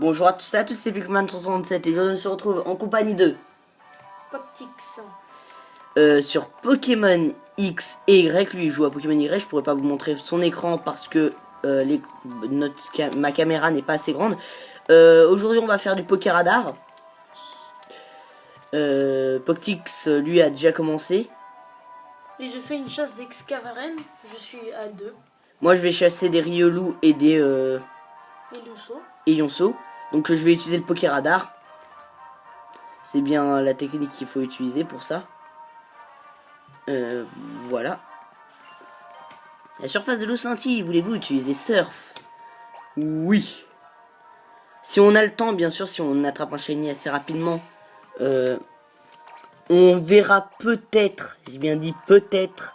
Bonjour à tous et à tous, c'est Pigman67 et aujourd'hui on se retrouve en compagnie de Poctix. sur Pokémon X et Y. Lui il joue à Pokémon Y, je pourrais pas vous montrer son écran parce que ma caméra n'est pas assez grande. Aujourd'hui on va faire du Pokéradar. Poctix lui a déjà commencé. Et je fais une chasse d'Excavaren. Je suis à 2. Moi je vais chasser des Riolu et des Et Lionceau. Lionceau. Donc je vais utiliser le Pokéradar. C'est bien la technique qu'il faut utiliser pour ça. Voilà. La surface de l'eau scintille, voulez-vous utiliser surf? Oui. Si on a le temps, bien sûr, si on attrape un shiny assez rapidement, on verra peut-être, j'ai bien dit peut-être,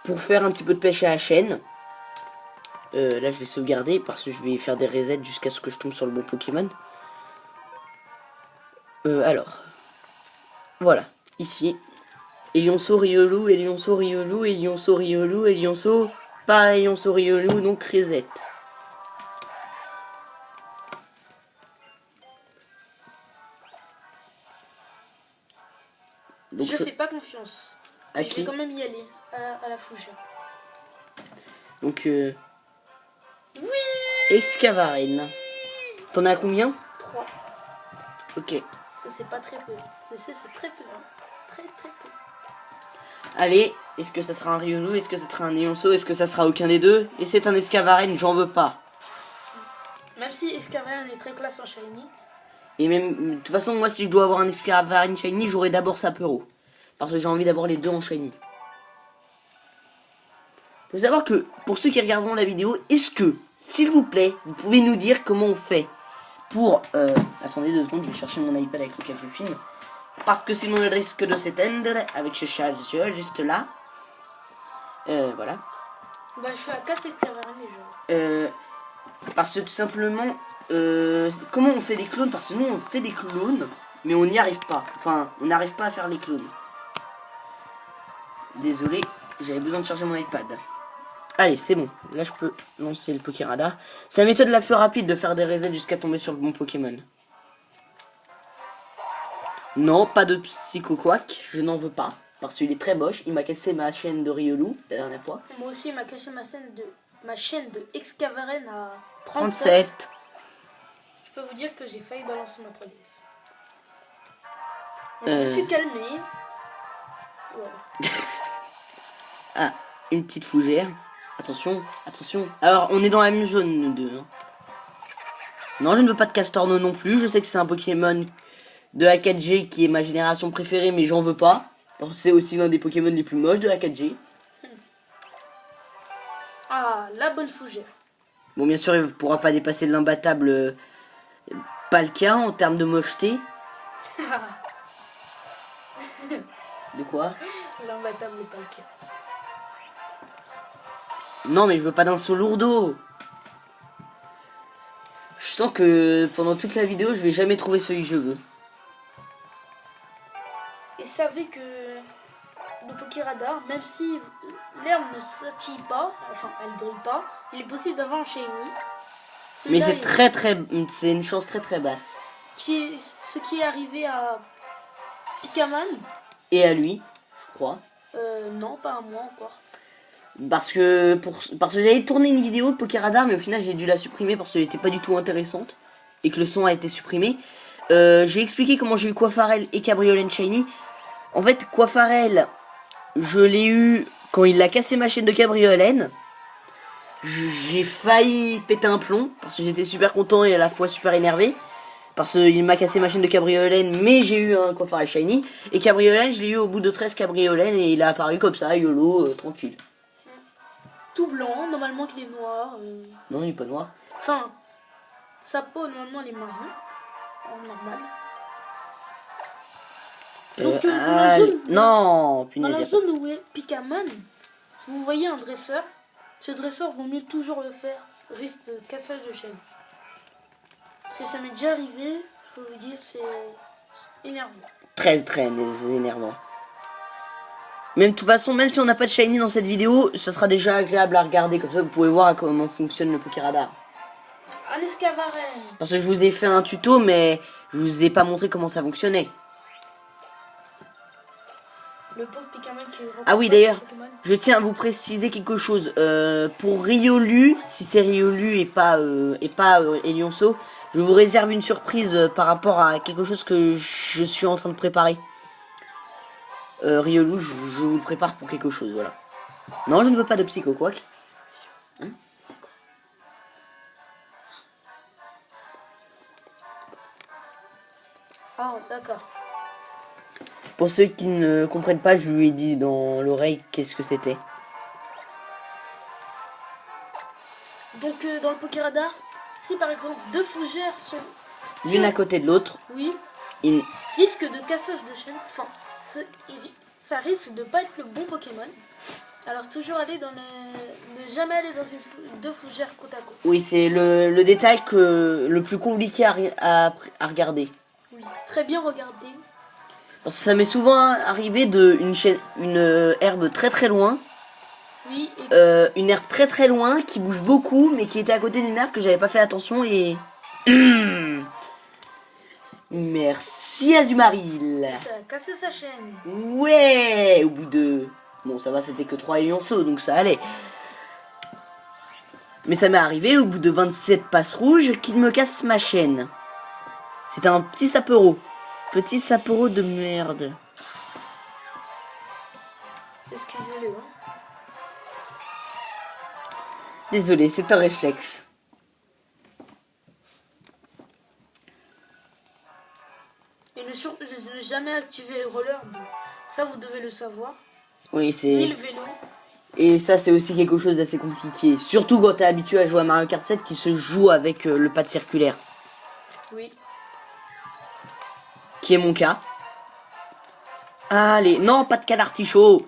pour faire un petit peu de pêche à la chaîne. Là, je vais sauvegarder parce que je vais faire des resets jusqu'à ce que je tombe sur le bon Pokémon. Alors, voilà, ici. Lionceau, Riolu, Lionceau, Riolu, Lionceau, Riolu, Lionceau, pas Lionceau, Riolu, donc reset. Donc, je fais pas confiance. À je qui? vais quand même y aller. À la fougère. Donc, Oui. Excavaren. T'en as combien? 3. Ok. Ça c'est pas très peu. Je sais, c'est très peu. Hein. Très peu. Allez, est-ce que ça sera un Riolu? Est-ce que ça sera un Lionceau? Est-ce que ça sera aucun des deux? Et c'est un Excavaren, j'en veux pas. Même si Excavaren est très classe en shiny. Et même, de toute façon, moi, si je dois avoir un Excavaren shiny, j'aurai d'abord Sapero. Parce que j'ai envie d'avoir les deux en shiny. Faut savoir que, pour ceux qui regarderont la vidéo, est-ce que, s'il vous plaît, vous pouvez nous dire comment on fait pour... attendez 2 secondes, je vais chercher mon iPad avec lequel je filme. Parce que sinon il risque de s'éteindre avec ce chargeur juste là. Voilà. Bah je suis à 4 Excavaren déjà. Parce que tout simplement, comment on fait des clones? Parce que nous on fait des clones, mais on n'y arrive pas. Enfin, on n'arrive pas à faire les clones. Désolé, j'avais besoin de charger mon iPad. Allez, c'est bon. Là, je peux lancer le Pokéradar. C'est la méthode la plus rapide de faire des resets jusqu'à tomber sur le bon Pokémon. Non, pas de Psychoquack. Je n'en veux pas. Parce qu'il est très moche. Il m'a cassé ma chaîne de Riolu la dernière fois. Moi aussi, il m'a caché ma chaîne de Excavaren à 37. Je peux vous dire que j'ai failli balancer ma 3DS. Je me suis calmé. Voilà. Ah, une petite fougère. Attention, attention. Alors, on est dans la même zone, nous deux. Hein. Non, je ne veux pas de Castorno non plus. Je sais que c'est un Pokémon de la 4G qui est ma génération préférée, mais j'en veux pas. C'est aussi l'un des Pokémon les plus moches de la 4G. Ah, la bonne fougère. Bon, bien sûr, il ne pourra pas dépasser l'imbattable Palkia en termes de mocheté. De quoi? L'imbattable Palkia. Non, mais je veux pas d'un saut lourdeau. Je sens que pendant toute la vidéo, je vais jamais trouver celui que je veux. Et savez que le Pokéradar, même si l'herbe ne sautille pas, enfin elle brille pas, il est possible d'avoir un shiny. Mais c'est une chance très basse. Ce qui est arrivé à Pikaman. Et à lui, je crois. Non, pas à moi encore. Parce que j'avais tourné une vidéo de Pokéradar, mais au final j'ai dû la supprimer parce qu'elle n'était pas du tout intéressante et que le son a été supprimé. J'ai expliqué comment j'ai eu Quafarel et Cabriolet Shiny. En fait, Quafarel, je l'ai eu quand il a cassé ma chaîne de Cabriolet. J'ai failli péter un plomb parce que j'étais super content et à la fois super énervé. Parce qu'il m'a cassé ma chaîne de Cabriolet, mais j'ai eu un Quafarel Shiny. Et Cabriolet, je l'ai eu au bout de 13 Cabriolet et il a apparu comme ça, YOLO, tranquille. Tout blanc, normalement qu'il est noir. Non, il est pas noir. Enfin, sa peau, normalement, elle est marron. En normal. Donc, dans la zone, non, punaise, dans la zone où est Pikaman, vous voyez un dresseur. Ce dresseur, vaut mieux toujours le faire. Risque de cassage de chaîne. Parce que ça m'est déjà arrivé, je peux vous dire, c'est énervant. Très énervant. Même de toute façon, même si on n'a pas de shiny dans cette vidéo, ça sera déjà agréable à regarder. Comme ça, vous pouvez voir comment fonctionne le Pokéradar. Un Escavaren. Parce que je vous ai fait un tuto, mais je vous ai pas montré comment ça fonctionnait. Le pauvre Pikaman qui Ah oui, d'ailleurs, je tiens à vous préciser quelque chose. Pour Riolu, si c'est Riolu et pas Elionceau, je vous réserve une surprise par rapport à quelque chose que je suis en train de préparer. Riolu, je vous le prépare pour quelque chose, voilà. Non, je ne veux pas de Psycho Quack. Hein? Ah, d'accord. Pour ceux qui ne comprennent pas, je lui ai dit dans l'oreille qu'est-ce que c'était. Donc, dans le Pokéradar, si par exemple deux fougères sont... L'une à côté de l'autre. Oui, Il... risque de cassage de chaîne. Enfin, ça risque de pas être le bon Pokémon. Alors toujours aller dans les... Ne jamais aller dans deux fougères côte à côte. Oui, c'est le détail le plus compliqué à regarder. Oui, très bien regardé. Parce que ça m'est souvent arrivé une herbe très très loin. Oui, Une herbe très très loin qui bouge beaucoup, mais qui était à côté d'une herbe que j'avais pas fait attention et... Merci Azumarill. ça a cassé sa chaîne. Ouais, au bout de... Bon, ça va, c'était que 3 Elionceaux, donc ça allait. Mais ça m'est arrivé au bout de 27 passes rouges qu'il me casse ma chaîne. C'était un petit sapero. Petit sapero de merde. Excusez-le. Hein. Désolé, c'est un réflexe. Et ne jamais activer le roller. Donc, ça, vous devez le savoir. Oui, c'est... Ni le vélo. Et ça, c'est aussi quelque chose d'assez compliqué. Surtout quand t'es habitué à jouer à Mario Kart 7 qui se joue avec le pad circulaire. Oui. Qui est mon cas. Allez, non, pas de canne artichaut.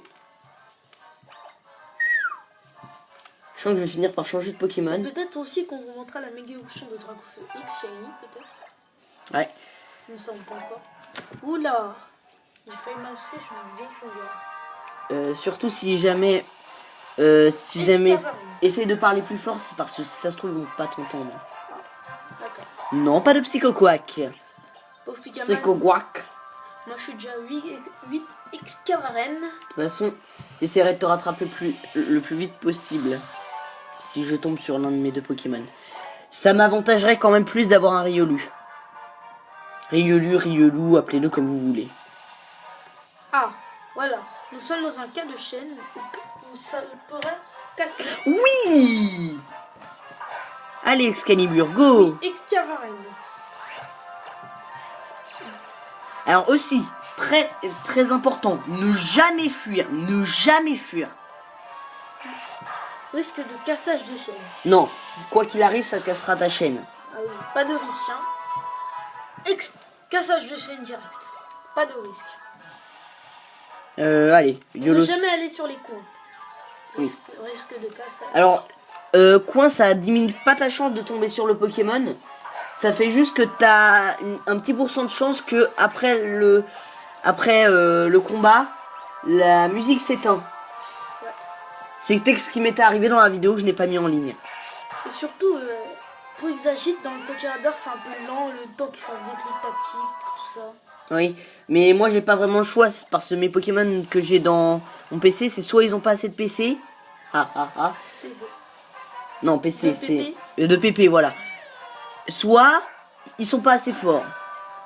Je sens que je vais finir par changer de Pokémon. Peut-être aussi qu'on vous montrera la méga évolution de Dragofeu X Shiny, peut-être. Ouais. Nous ne savons pas encore. Oula, j'ai failli marcher sur une vieille fougère. Surtout si jamais... essaye de parler plus fort, c'est parce que si ça se trouve, ils vont pas t'entendre. D'accord. Non, pas de Psycho Quack. Pauvre Pikaman. Psycho Quack. Moi, je suis déjà 8 Excavaren. De toute façon, j'essaierai de te rattraper le plus vite possible. Si je tombe sur l'un de mes deux Pokémon. Ça m'avantagerait quand même plus d'avoir un Riolu. Riolu, appelez-le comme vous voulez. Ah, voilà. Nous sommes dans un cas de chaîne où ça pourrait casser. Oui. Allez, Excalibur, go. Excavaren. Alors aussi, très très important, ne jamais fuir, ne jamais fuir. Risque de cassage de chaîne. Non, quoi qu'il arrive, ça cassera ta chaîne. Ah oui, pas de risque. Hein. Cassage de chaîne direct. Pas de risque. Allez, YOLO. Ne jamais aller sur les coins. Oui. Risque de cassage. Alors, coin, ça diminue pas ta chance de tomber sur le Pokémon. Ça fait juste que t'as un petit pourcent de chance que après le combat, la musique s'éteint. Ouais. C'était ce qui m'était arrivé dans la vidéo que je n'ai pas mis en ligne. Et surtout, pour Exagite, dans le Pokéradar, c'est un peu lent, le temps qu'il fasse des clics tactiques, tout ça. Oui, mais moi j'ai pas vraiment le choix parce que mes Pokémon que j'ai dans mon PC, c'est soit ils ont pas assez de PC. Non, PC, c'est de PP, voilà. Soit ils sont pas assez forts.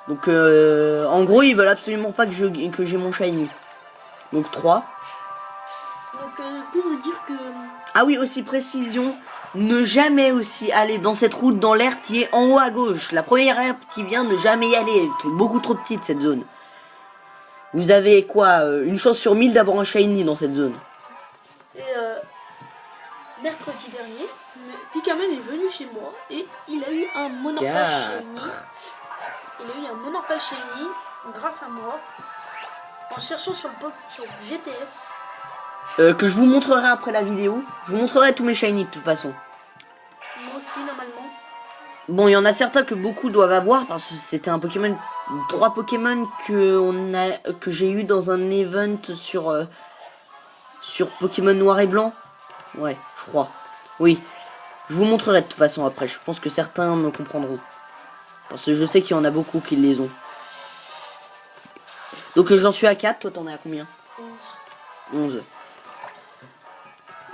Donc en gros, ils veulent absolument pas que j'ai mon shiny. Donc 3. Donc pour vous dire que... Ah oui, aussi précision, ne jamais aussi aller dans cette route dans l'herbe qui est en haut à gauche. La première herbe qui vient, ne jamais y aller. Elle est beaucoup trop petite cette zone. Vous avez quoi, une chance sur 1000 d'avoir un shiny dans cette zone. Et mercredi dernier, Pikaman est venu chez moi et il a eu un Monarpal shiny. Il a eu un Monarpal shiny grâce à moi en cherchant sur GTS. Que je vous montrerai après la vidéo. Je vous montrerai tous mes shiny de toute façon. Moi aussi normalement. Bon, il y en a certains que beaucoup doivent avoir parce que c'était un Pokémon, 3 Pokémon que j'ai eu dans un event sur Pokémon Noir et Blanc. Ouais, je crois. Oui. Je vous montrerai de toute façon après, je pense que certains me comprendront. Parce que je sais qu'il y en a beaucoup qui les ont. Donc j'en suis à 4, toi t'en es à combien? 11.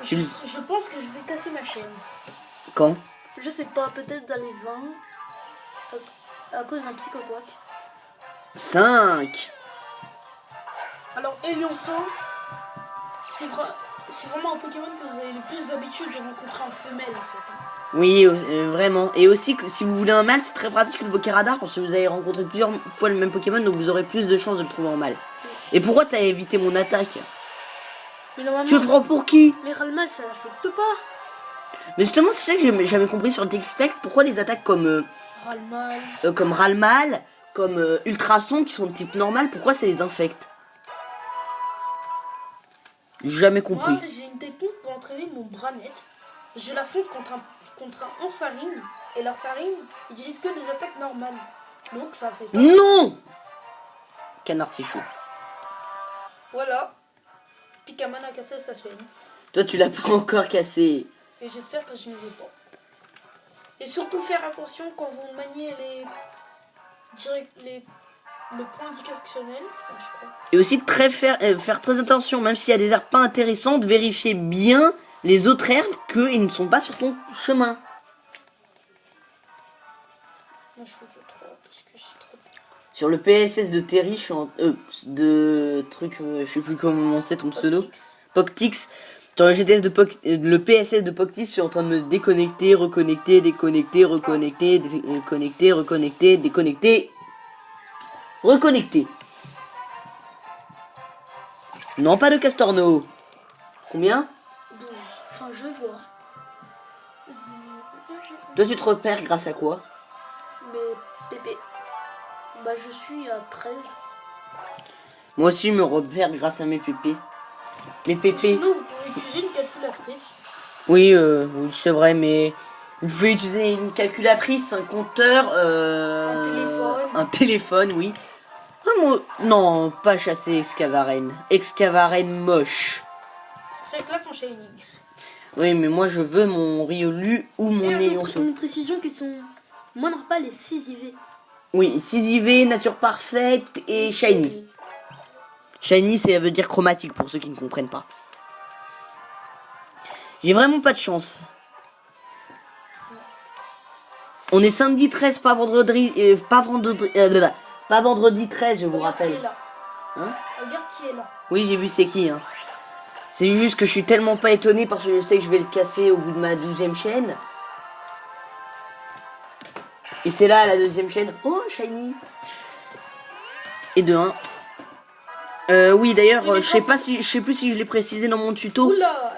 Je pense que je vais casser ma chaîne. Quand? Je sais pas, peut-être dans les 20. À cause d'un psychopathe. 5. Alors, Elionceau, c'est vraiment un Pokémon que vous avez le plus d'habitude de rencontrer en femelle en fait. Oui, vraiment. Et aussi, si vous voulez un mâle, c'est très pratique le Pokéradar parce que vous allez rencontrer plusieurs fois le même Pokémon, donc vous aurez plus de chances de le trouver en mâle. Et pourquoi t'as évité mon attaque? Mais normalement, Tu le prends pour qui? mais Ralmal, ça l'affecte pas. Mais justement, c'est ça que j'ai jamais compris sur le TikTok. Pourquoi les attaques comme Ralmal, comme Ultrason qui sont de type normal, pourquoi ça les infecte? J'ai jamais compris. Moi, j'ai une technique pour entraîner mon Branet. Je l'affronte contre un Ursaring. Et l'Ursaring, il utilise que des attaques normales. Donc ça fait pas. Non! Canard Tichou. Voilà. Pikaman a cassé sa chaîne. Toi, tu l'as pas encore cassé. Et j'espère que je ne vais pas. Et surtout faire attention quand vous maniez le point directionnel. Enfin, je crois. Et aussi faire très attention, même s'il y a des herbes pas intéressantes, vérifier bien les autres herbes qu'ils ne sont pas sur ton chemin. Moi, je fais que 3 parce que j'ai trop. Sur le PSS de Terry, je suis en... de truc, je sais plus comment c'est ton pseudo. Poctix. Sur le GTS de le PSS de Poctix, je suis en train de me déconnecter, reconnecter, déconnecter, reconnecter, déconnecter, reconnecter, déconnecter, reconnecter. Non, pas de Castorno. Combien? 12. Enfin, je vois. Toi, tu te repères grâce à quoi? Mais Pépé. Bah, je suis à 13. Moi aussi, je me repère grâce à mes pépés. Mes pépés. Sinon, vous pouvez utiliser une calculatrice. Oui, oui, c'est vrai, mais vous pouvez utiliser une calculatrice, un compteur, Un téléphone. Un téléphone, oui. Non, pas chasser Excavaren. Excavaren moche. Très classe en Shining. Oui, mais moi je veux mon Riolu ou mon Elionceau. Une précision qui sont moins normales et 6 IV. Oui, 6 IV, nature parfaite et shiny. Shiny, ça veut dire chromatique pour ceux qui ne comprennent pas. J'ai vraiment pas de chance. On est samedi 13, pas vendredi, pas vendredi 13, je vous rappelle. Qui est là. Hein? Regarde qui est là. Oui, j'ai vu c'est qui. Hein. C'est juste que je suis tellement pas étonné parce que je sais que je vais le casser au bout de ma 12e chaîne. Et c'est là la 2e chaîne. Oh, shiny. Et de 1. Oui, d'ailleurs, je sais plus si je l'ai précisé dans mon tuto. Oula.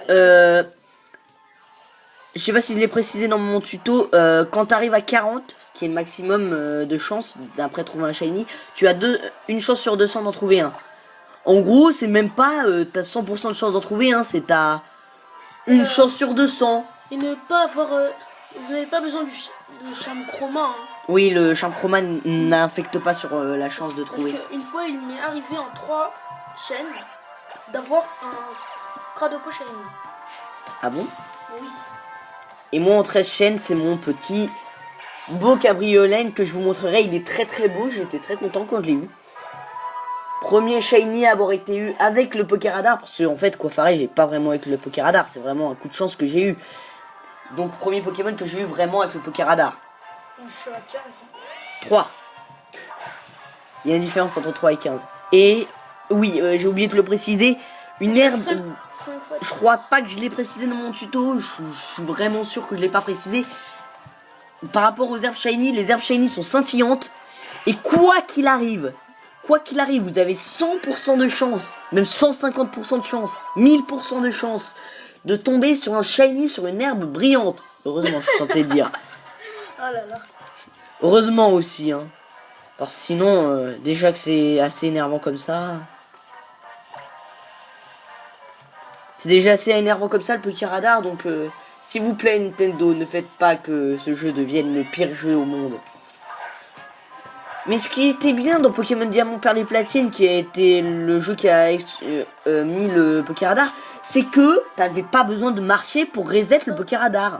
Je sais pas si je l'ai précisé dans mon tuto. Quand t'arrives à 40, qui est le maximum de chance d'après trouver un shiny, tu as une chance sur 200 d'en trouver un. En gros, c'est même pas t'as 100% de chance d'en trouver un, c'est t'as une chance sur 200. Et ne pas avoir. Vous n'avez pas besoin du charme chroma. Hein. Oui, le charme chroma n'infecte pas sur la chance de trouver. Parce qu'une fois, il m'est arrivé en 3 chaînes d'avoir un Cradopo shiny. Ah bon? Oui. Et moi en 13 chaînes, c'est mon petit beau cabriolet que je vous montrerai. Il est très très beau, j'étais très content quand je l'ai eu. Premier shiny à avoir été eu avec le Pokéradar. Parce que en fait, Quafarel, j'ai pas vraiment avec le Pokéradar. C'est vraiment un coup de chance que j'ai eu. Donc premier Pokémon que j'ai eu vraiment avec le Pokéradar. Je suis à 15. 3. Il y a une différence entre 3 et 15. Et oui, j'ai oublié de le préciser. Une herbe... Je crois pas que je l'ai précisé dans mon tuto. Je suis vraiment sûr que je l'ai pas précisé. Par rapport aux herbes shiny, les herbes shiny sont scintillantes. Et quoi qu'il arrive, vous avez 100% de chance, même 150% de chance, 1000% de chance de tomber sur un shiny sur une herbe brillante. Heureusement, je sentais dire. Oh là là. Heureusement aussi, hein. Parce que sinon, déjà que c'est assez énervant comme ça. C'est déjà assez énervant comme ça le Pokéradar, donc s'il vous plaît Nintendo, ne faites pas que ce jeu devienne le pire jeu au monde. Mais ce qui était bien dans Pokémon Diamant, Perle et Platine, qui a été le jeu qui a mis le Pokéradar, c'est que t'avais pas besoin de marcher pour reset le Pokéradar.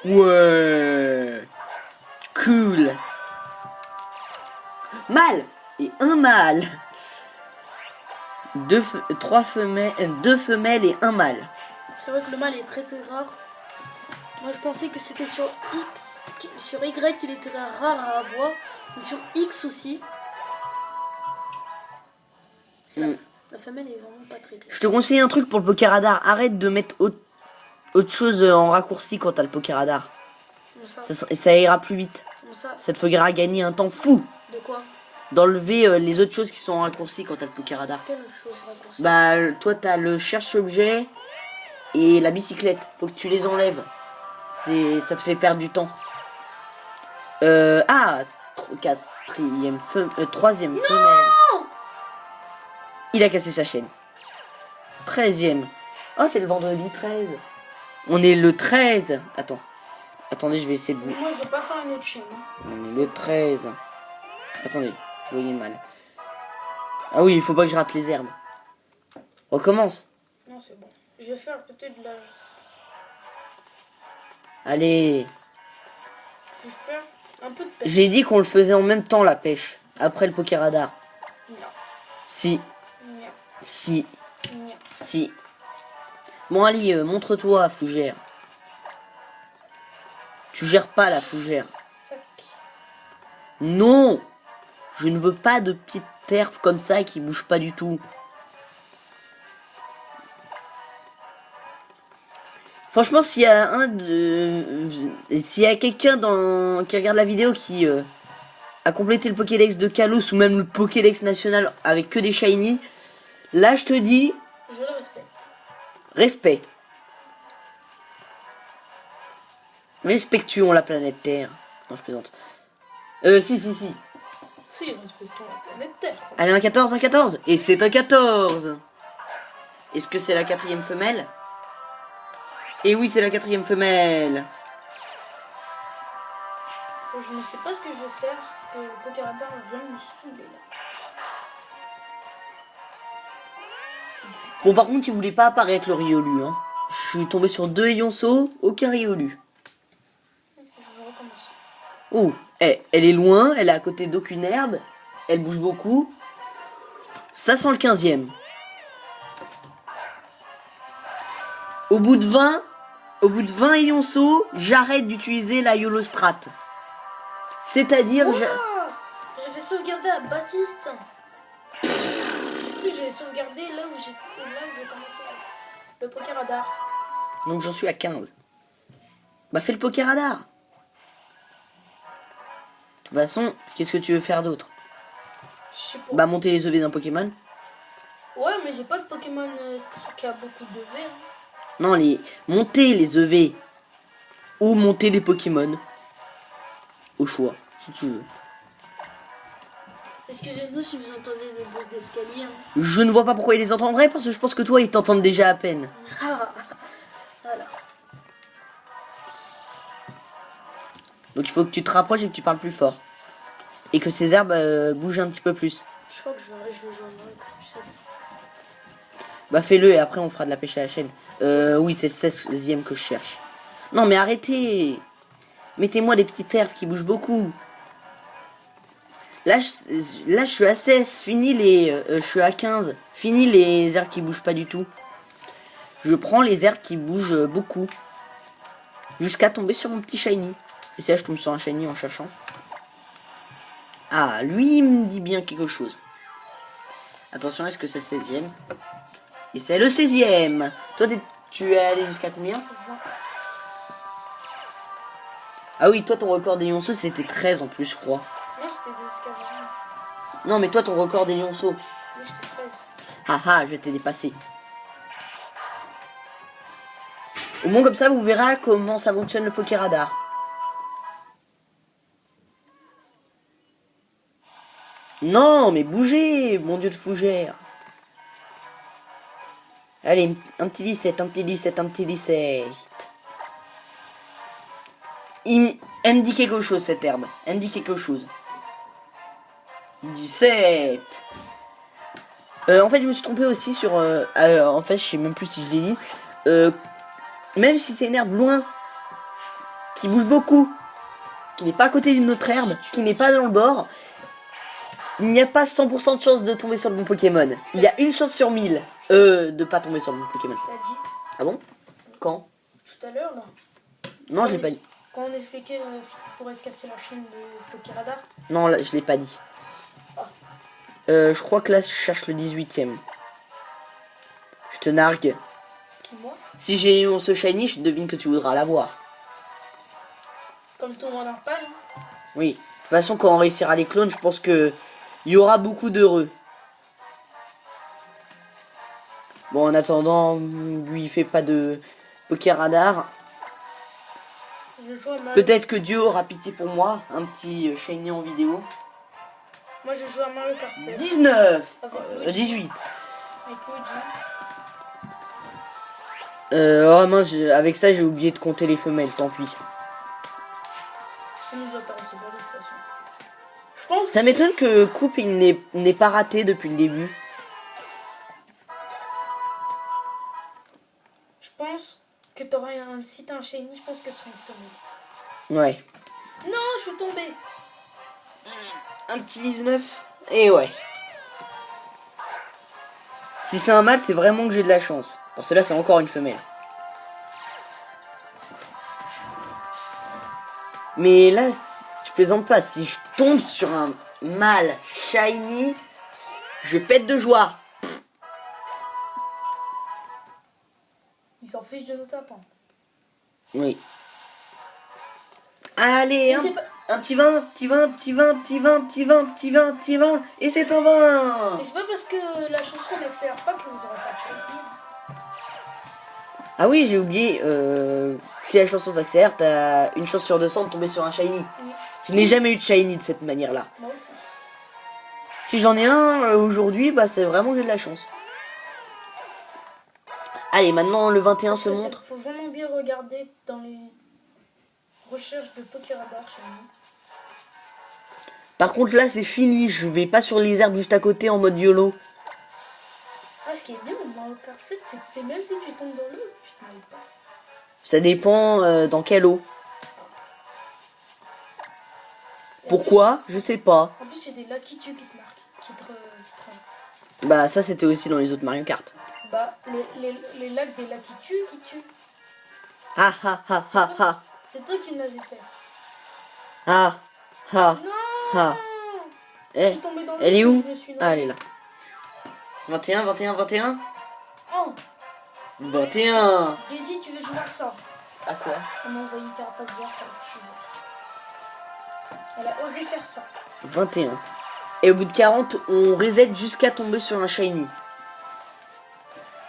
Ouais. Cool. Mâle et un mâle. Deux femelles et un mâle. C'est vrai que le mâle est très très rare. Moi je pensais que c'était sur X, sur Y il était rare à avoir, mais sur X aussi. La femelle est vraiment pas très claire. Je te conseille un truc pour le Pokéradar. Arrête de mettre autre chose en raccourci quand t'as le Pokéradar. Ça ira plus vite. Ça te fera gagner un temps fou. De quoi? D'enlever les autres choses qui sont en raccourci quand t'as le Pokéradar. Quelle chose raccourci? Bah toi t'as le cherche-objet et la bicyclette. Faut que tu les enlèves. Ça te fait perdre du temps. Troisième femelle. Il a cassé sa chaîne. 13e. Oh, c'est le vendredi 13. On est le 13. Attendez, je vais essayer de vous... Moi, je vais pas faire une autre chaîne. On est le 13. Attendez, vous voyez mal. Ah oui, il faut pas que je rate les herbes. Recommence. Non, c'est bon. Je vais faire peut-être de la... Allez. Je vais faire un peu de pêche. J'ai dit qu'on le faisait en même temps, la pêche. Après le Pokéradar. Non. Si. Non. Si. Non. Si. Bon, allez, montre-toi, fougère. Tu gères pas la fougère. Sac. Non. Je ne veux pas de petites herbes comme ça qui bougent pas du tout. Franchement, s'il y a s'il y a quelqu'un qui regarde la vidéo qui a complété le Pokédex de Kalos ou même le Pokédex national avec que des shiny, là je te dis... Je le respecte. Respect. Respectuons la planète Terre. Non, je plaisante. Si. Si, respectons la planète Terre. Allez, un 14. Et c'est un 14. Est-ce que c'est la 4e femelle? Et oui, c'est la 4e femelle. Je ne sais pas ce que je vais faire, parce que le Pokéradar vient me saouler là. Bon, par contre, il voulait pas apparaître le Riolu. Hein. Je suis tombé sur 2 Yonso, aucun Riolu. Je recommence. Oh, elle est loin, elle est à côté d'aucune herbe. Elle bouge beaucoup. Ça sent le 15e. Au bout de 20 Yonso, j'arrête d'utiliser la Yolostrat. C'est-à-dire... J'avais sauvegardé à Baptiste. J'ai cru que j'avais sauvegardé là où j'ai commencé le Pokéradar. Donc j'en suis à 15. Bah fais le Pokéradar. De toute façon, qu'est-ce que tu veux faire d'autre? Je sais pas. Bah monter les EV d'un Pokémon. Ouais, mais j'ai pas de Pokémon qui a beaucoup de V. Hein. Non, monter les EV. Ou monter des Pokémon. Au choix, si tu veux. Excusez-nous si vous entendez des bruits d'escalier. Hein. Je ne vois pas pourquoi ils les entendraient, parce que je pense que toi, ils t'entendent déjà à peine. Voilà. Donc il faut que tu te rapproches et que tu parles plus fort. Et que ces herbes bougent un petit peu plus. Je crois que je vais jouer en Bah fais-le et après on fera de la pêche à la chaîne. Oui, c'est le 16e que je cherche. Non mais arrêtez. Mettez-moi des petites herbes qui bougent beaucoup. Là je suis à 16. Fini les... je suis à 15. Fini les herbes qui bougent pas du tout. Je prends les herbes qui bougent beaucoup. Jusqu'à tomber sur mon petit shiny. Et c'est là je tombe sur un shiny en cherchant. Ah, lui il me dit bien quelque chose. Attention, est-ce que c'est le 16e? Et c'est le 16e. Toi, tu es allé jusqu'à combien? 20. Ah oui, toi, ton record des lionceaux, c'était 13 en plus, je crois. Moi, c'était jusqu'à 20. Non, mais toi, ton record des lionceaux. Moi, j'étais 13. Haha, je t'ai dépassé. Au moins, comme ça, vous verrez comment ça fonctionne le Pokéradar. Non, mais bougez, mon dieu de fougère. Allez, un petit 17. Elle me dit quelque chose, cette herbe. Elle me dit quelque chose. 17. En fait, je me suis trompé aussi sur... en fait, je sais même plus si je l'ai dit. Même si c'est une herbe loin qui bouge beaucoup, qui n'est pas à côté d'une autre herbe, qui n'est pas dans le bord, il n'y a pas 100% de chance de tomber sur le bon Pokémon. Il y a une chance sur 1000 de pas tomber sur le bon Pokémon. Tu l'as dit Ah bon? Quand? tout à l'heure là. Non, je l'ai pas dit. Quand on expliquait ce qui pourrait casser la chaîne de Pokéradar. Non, là, je l'ai pas dit. Ah. Je crois que là, je cherche le 18ème. Je te nargue. Qui, moi? Si j'ai eu ce shiny, je devine que tu voudras l'avoir. Comme tout le monde en parle. Hein. Oui. De toute façon, quand on réussira les clones, je pense que il y aura beaucoup d'heureux. Bon, en attendant, lui, il fait pas de Pokéradar. Je joue à Mario. Peut-être que Dieu aura pitié pour moi. Un petit shiny en vidéo. Moi je joue à Mario Kart 7. 19 Avec 18. Avec Luigi. Oh mince, avec ça, j'ai oublié de compter les femelles, tant pis. Ça nous intéresse pas de toute façon. Je pense. Ça m'étonne que Coupe il n'ait pas raté depuis le début. Je pense que t'auras un. Si t'as un shiny, je pense que ce sera une femelle. Ouais. Non, je suis tombé. Un petit 19. Et ouais. Si c'est un mâle, c'est vraiment que j'ai de la chance. Parce que là, c'est encore une femelle. Mais là, je plaisante pas. Si je tombe sur un mâle shiny, je pète de joie. Il s'en fiche de nos tapants. Oui. Allez, Mais c'est pas- un petit 20, petit 20, petit 20, petit 20, petit 20, petit 20, petit 20. Et c'est un 20. Mais c'est pas parce que la chanson n'accélère pas que vous aurez pas de shiny. Ah oui, j'ai oublié. Si la chanson s'accélère, t'as une chance sur 200 de tomber sur un shiny. Oui. Je n'ai jamais eu de shiny de cette manière-là. Moi aussi. Si j'en ai un aujourd'hui, bah c'est vraiment que j'ai de la chance. Allez, maintenant le 21 se montre. Faut vraiment bien regarder dans les recherches de Pokéradar chez nous. Par contre là c'est fini, je vais pas sur les herbes juste à côté en mode YOLO. Ah, ce qui est bien dans le Kart 7, c'est que c'est même si tu tombes dans l'eau, tu te mêles pas. Ça dépend dans quelle eau. Et Pourquoi? Je sais pas. En plus, il y a des Lucky Tube qui te marquent, qui te prennent. Bah ça c'était aussi dans les autres Mario Kart. Bah, les lacs des Lucky Tube, ils tuent. Ah ah ah ah ah. C'est toi qui me l'avais fait. Ah ah Non ah. Je Eh, suis tombée dans l'eau, elle est où? je me suis Ah, elle est là. 21, 21, 21. Oh 21. Daisy, tu veux jouer à ça? À quoi? On m'a envoyé une carapace verte par dessus. Elle a osé faire ça. 21. Et au bout de 40, on reset jusqu'à tomber sur un shiny.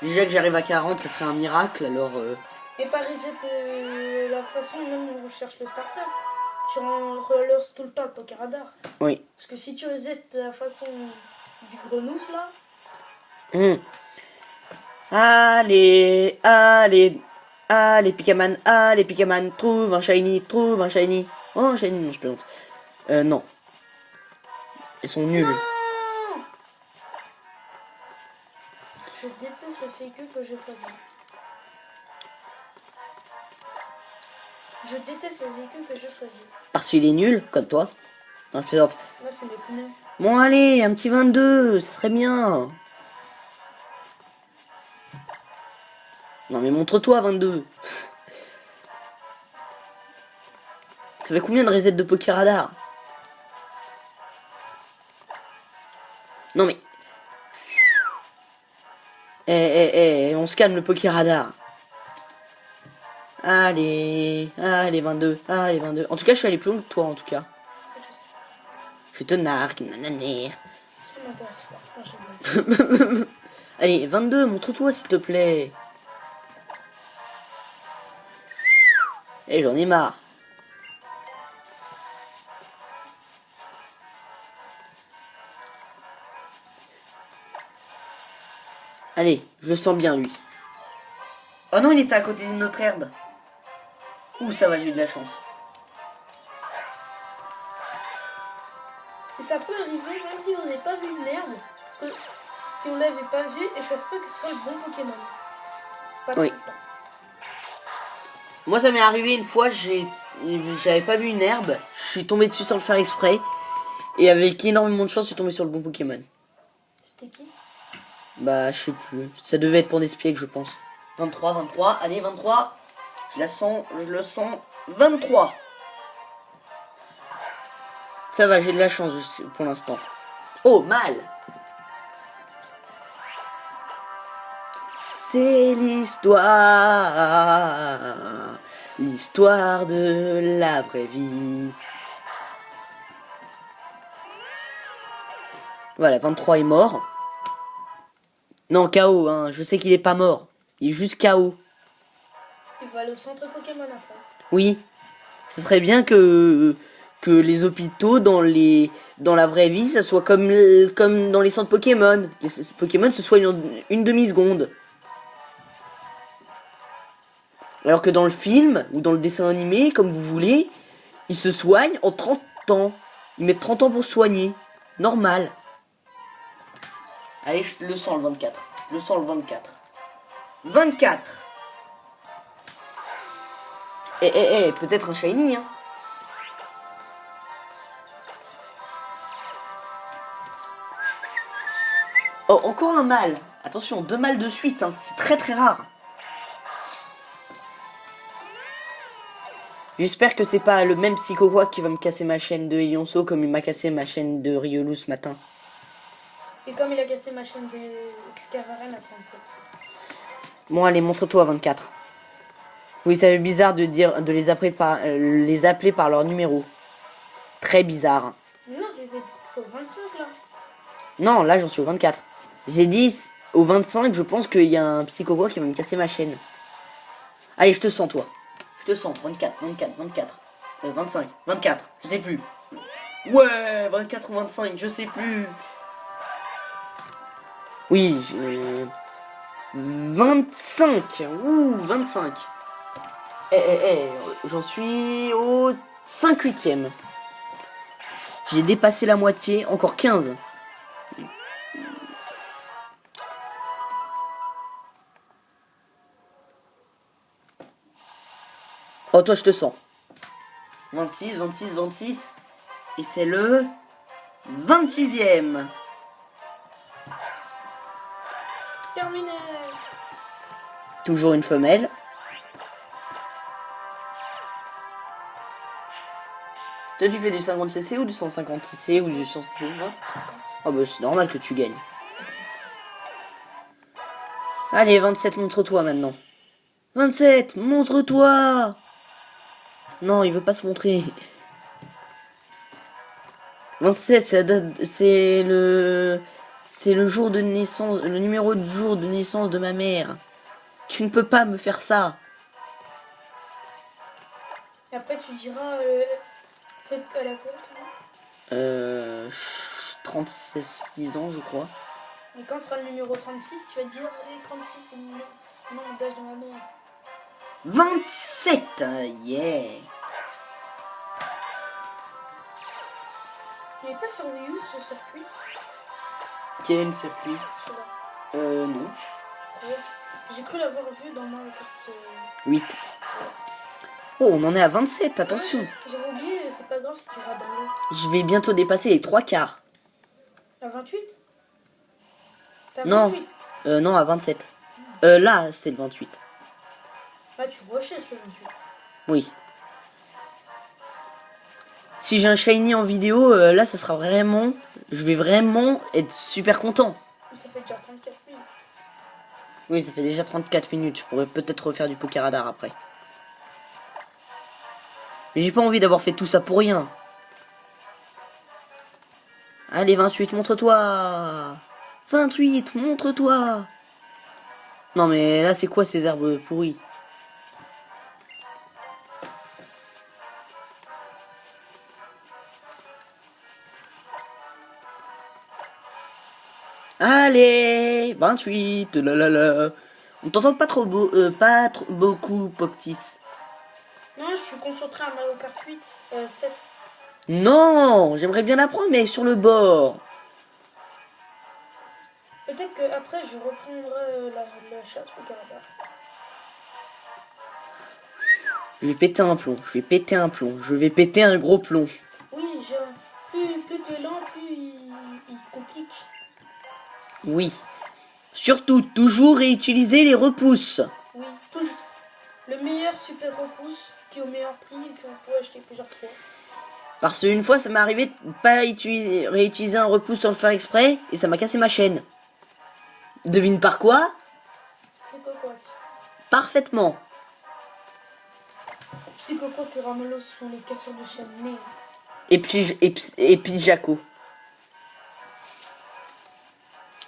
Déjà que j'arrive à 40, ça serait un miracle, alors... Et par reset la façon même on recherche le starter. Tu relances tout le temps le Pokéradar. Oui. Parce que si tu reset la façon du grenousse là, Allez, allez, allez, Pikaman, trouve un shiny, trouve un shiny. Oh, un shiny, non, je plaisante. Non. Ils sont nuls. non je déteste le véhicule que j'ai choisi. Je déteste le véhicule que j'ai choisi. Parce qu'il est nul, comme toi. Non, je plaisante. Là c'est mes pneus. Bon, allez, un petit 22, ce serait bien. Non, mais montre-toi, 22. Ça fait combien de resets de Pokéradar? Non, mais... on se calme le Pokéradar. Allez, allez, 22, allez, 22. En tout cas, je suis allé plus loin que toi, en tout cas. Je te nargue, nanané. Ça m'intéresse pas. Non, j'ai Allez, 22, montre-toi, s'il te plaît. Eh, j'en ai marre. Allez, je le sens bien, lui. Oh non, il était à côté d'une autre herbe. Ouh, ça va, j'ai eu de la chance. Et ça peut arriver même si vous n'avez pas vu une herbe, que vous l'avez pas vu et ça se peut que ce soit le bon Pokémon. Pas Oui. tout le temps. Moi, ça m'est arrivé une fois, j'ai j'avais pas vu une herbe, je suis tombé dessus sans le faire exprès. Et avec énormément de chance, je suis tombé sur le bon Pokémon. C'était qui? Bah, je sais plus. Ça devait être pour des spièges, je pense. 23, 23. Allez, 23. Je la sens, je le sens. 23. Ça va, j'ai de la chance pour l'instant. Oh, mal. C'est l'histoire de la vraie vie. Voilà, 23 est mort. Non, KO, hein. Je sais qu'il est pas mort. Il est juste KO. Il va aller au centre Pokémon après. Oui. Ce serait bien que les hôpitaux dans la vraie vie, ça soit comme dans les centres Pokémon. Les Pokémon se soignent en une demi-seconde. Alors que dans le film ou dans le dessin animé, comme vous voulez, ils se soignent en 30 ans. Ils mettent 30 ans pour se soigner. Normal. Allez, je le sens le 24. Je le sens le 24. 24. Peut-être un shiny, hein. Oh, encore un mâle. Attention, 2 mâles de suite, hein. C'est très très rare. J'espère que c'est pas le même Psychoquack qui va me casser ma chaîne de Elionceau comme il m'a cassé ma chaîne de Riolu ce matin. Et comme il a cassé ma chaîne de Excavaren à 37. Bon, allez, montre-toi 24. Oui, ça fait bizarre de les appeler par leur numéro. Très bizarre. Non, j'étais au 25 là. Non, là j'en suis au 24. J'ai dit au 25, je pense qu'il y a un Psychoquack qui va me casser ma chaîne. Allez, je te sens toi. Je te sens. 24, 24, 24. 25, 24, je sais plus. Ouais, 24 ou 25, je sais plus. Oui, 25. Ouh, 25. J'en suis au 5/8e. J'ai dépassé la moitié, encore 15. Oh, toi, je te sens. 26, 26, 26. Et c'est le 26e. Terminé. Toujours une femelle. Toi, tu fais du 50cc ou du 150cc ou du 100cc? Oh, bah, c'est normal que tu gagnes. Allez, 27, montre-toi maintenant. 27, montre-toi. Non, il veut pas se montrer. 27, c'est le jour de naissance, le numéro de jour de naissance de ma mère. Tu ne peux pas me faire ça. Et après, tu diras. Elle a quoi toi 36 ans, je crois. Et quand sera le numéro 36, tu vas dire 36, c'est le nom d'âge de ma mère. 27, yeah. Il n'est pas sur Wii U ce circuit? Quel circuit? Non. Ouais. J'ai cru l'avoir vu dans ma carte. 8. Oh, on en est à 27, attention. Ouais, j'avais oublié, c'est pas grave si tu vas dans l'eau. Je vais bientôt dépasser les 3/4. À 28? T'as Non. 28? Non, à 27. Là, c'est le 28. Ah, tu recherches le 28. Oui. Si j'ai un shiny en vidéo, là, ça sera vraiment... Je vais vraiment être super content. Ça fait déjà 34 minutes. Oui, ça fait déjà 34 minutes. Je pourrais peut-être refaire du Pokéradar après. Mais j'ai pas envie d'avoir fait tout ça pour rien. Allez, 28, montre-toi. 28, montre-toi. Non, mais là, c'est quoi ces herbes pourries? Allez, 28, là. On t'entend pas trop beaucoup, Poctis. Non, je suis concentré à Mario Kart 8, 7. Non, j'aimerais bien l'apprendre, mais sur le bord. Peut-être qu'après, je reprendrai la chasse Pokéradar. Je vais péter un plomb, je vais péter un plomb, je vais péter un gros plomb. Oui, plus t'es lent, plus il complique. Oui. Surtout, toujours réutiliser les repousses. Oui, toujours. Le meilleur super repousse qui est au meilleur prix et qu'on peut acheter plusieurs fois. Parce qu'une fois, ça m'est arrivé de pas réutiliser un repousse sans le faire exprès et ça m'a cassé ma chaîne. Devine par quoi? Psychoquack. Parfaitement. Psychoquack et Ramelos sont les casseurs de chaîne, mais... Et puis Jaco.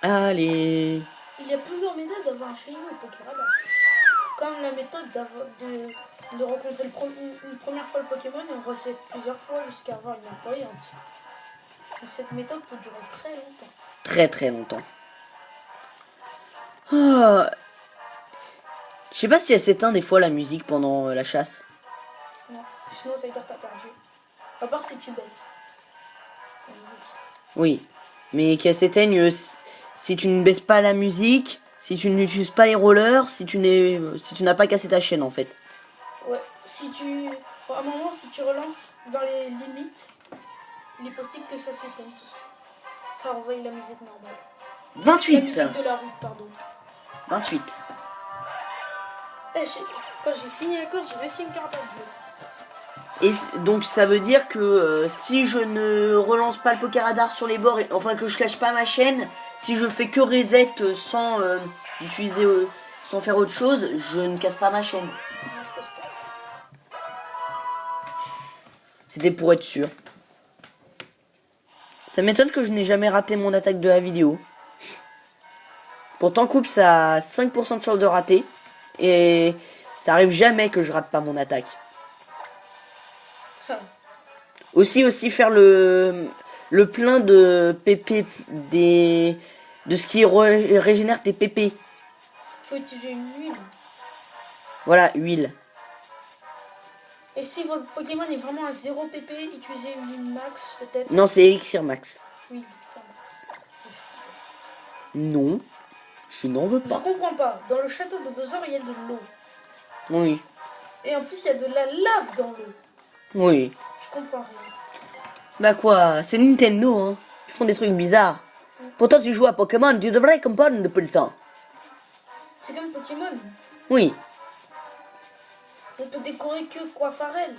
Allez. Il y a plusieurs méthodes d'avoir un shiny au Pokéradar. Comme la méthode de rencontrer une première fois le Pokémon et on refait plusieurs fois jusqu'à avoir une employante. Donc cette méthode peut durer très longtemps. Très très longtemps. Oh. Je sais pas si elle s'éteint des fois la musique pendant la chasse. Non, sinon ça veut dire que t'as perdu. À part si tu baisses. Oui. Mais qu'elle s'éteigne si tu ne baisses pas la musique, si tu n'utilises pas les rollers, si tu n'as pas cassé ta chaîne en fait. Ouais, à un moment, si tu relances dans les limites, il est possible que ça s'éteigne tout ça. Ça renvoie la musique normale. 28. La musique de la route, pardon. 28. Quand j'ai fini l'école, j'ai reçu une carte à bleu. Et donc ça veut dire que si je ne relance pas le Pokéradar sur les bords, enfin que je cache pas ma chaîne, si je fais que reset sans utiliser, sans faire autre chose, je ne casse pas ma chaîne. Non, je pense pas. C'était pour être sûr. Ça m'étonne que je n'ai jamais raté mon attaque de la vidéo. Pourtant Coupe ça a 5% de chance de rater. Et ça arrive jamais que je rate pas mon attaque. Aussi faire le plein de PP de ce qui régénère tes PP. Faut utiliser une huile. Voilà, huile. Et si votre Pokémon est vraiment à 0 pp, utilisez une huile max peut-être. Non, c'est Elixir Max. Oui, ça max. Non, je n'en veux Je pas. comprends pas. Dans le château de Bowser, il y a de l'eau. Oui, Et en plus, il y a de la lave dans l'eau. oui. Je comprends rien. Bah quoi, c'est Nintendo, hein. Ils font des trucs bizarres. Pourtant, tu joues à Pokémon, tu devrais comprendre depuis le temps. C'est comme Pokémon. Oui, On peut décorer que Coiffarel.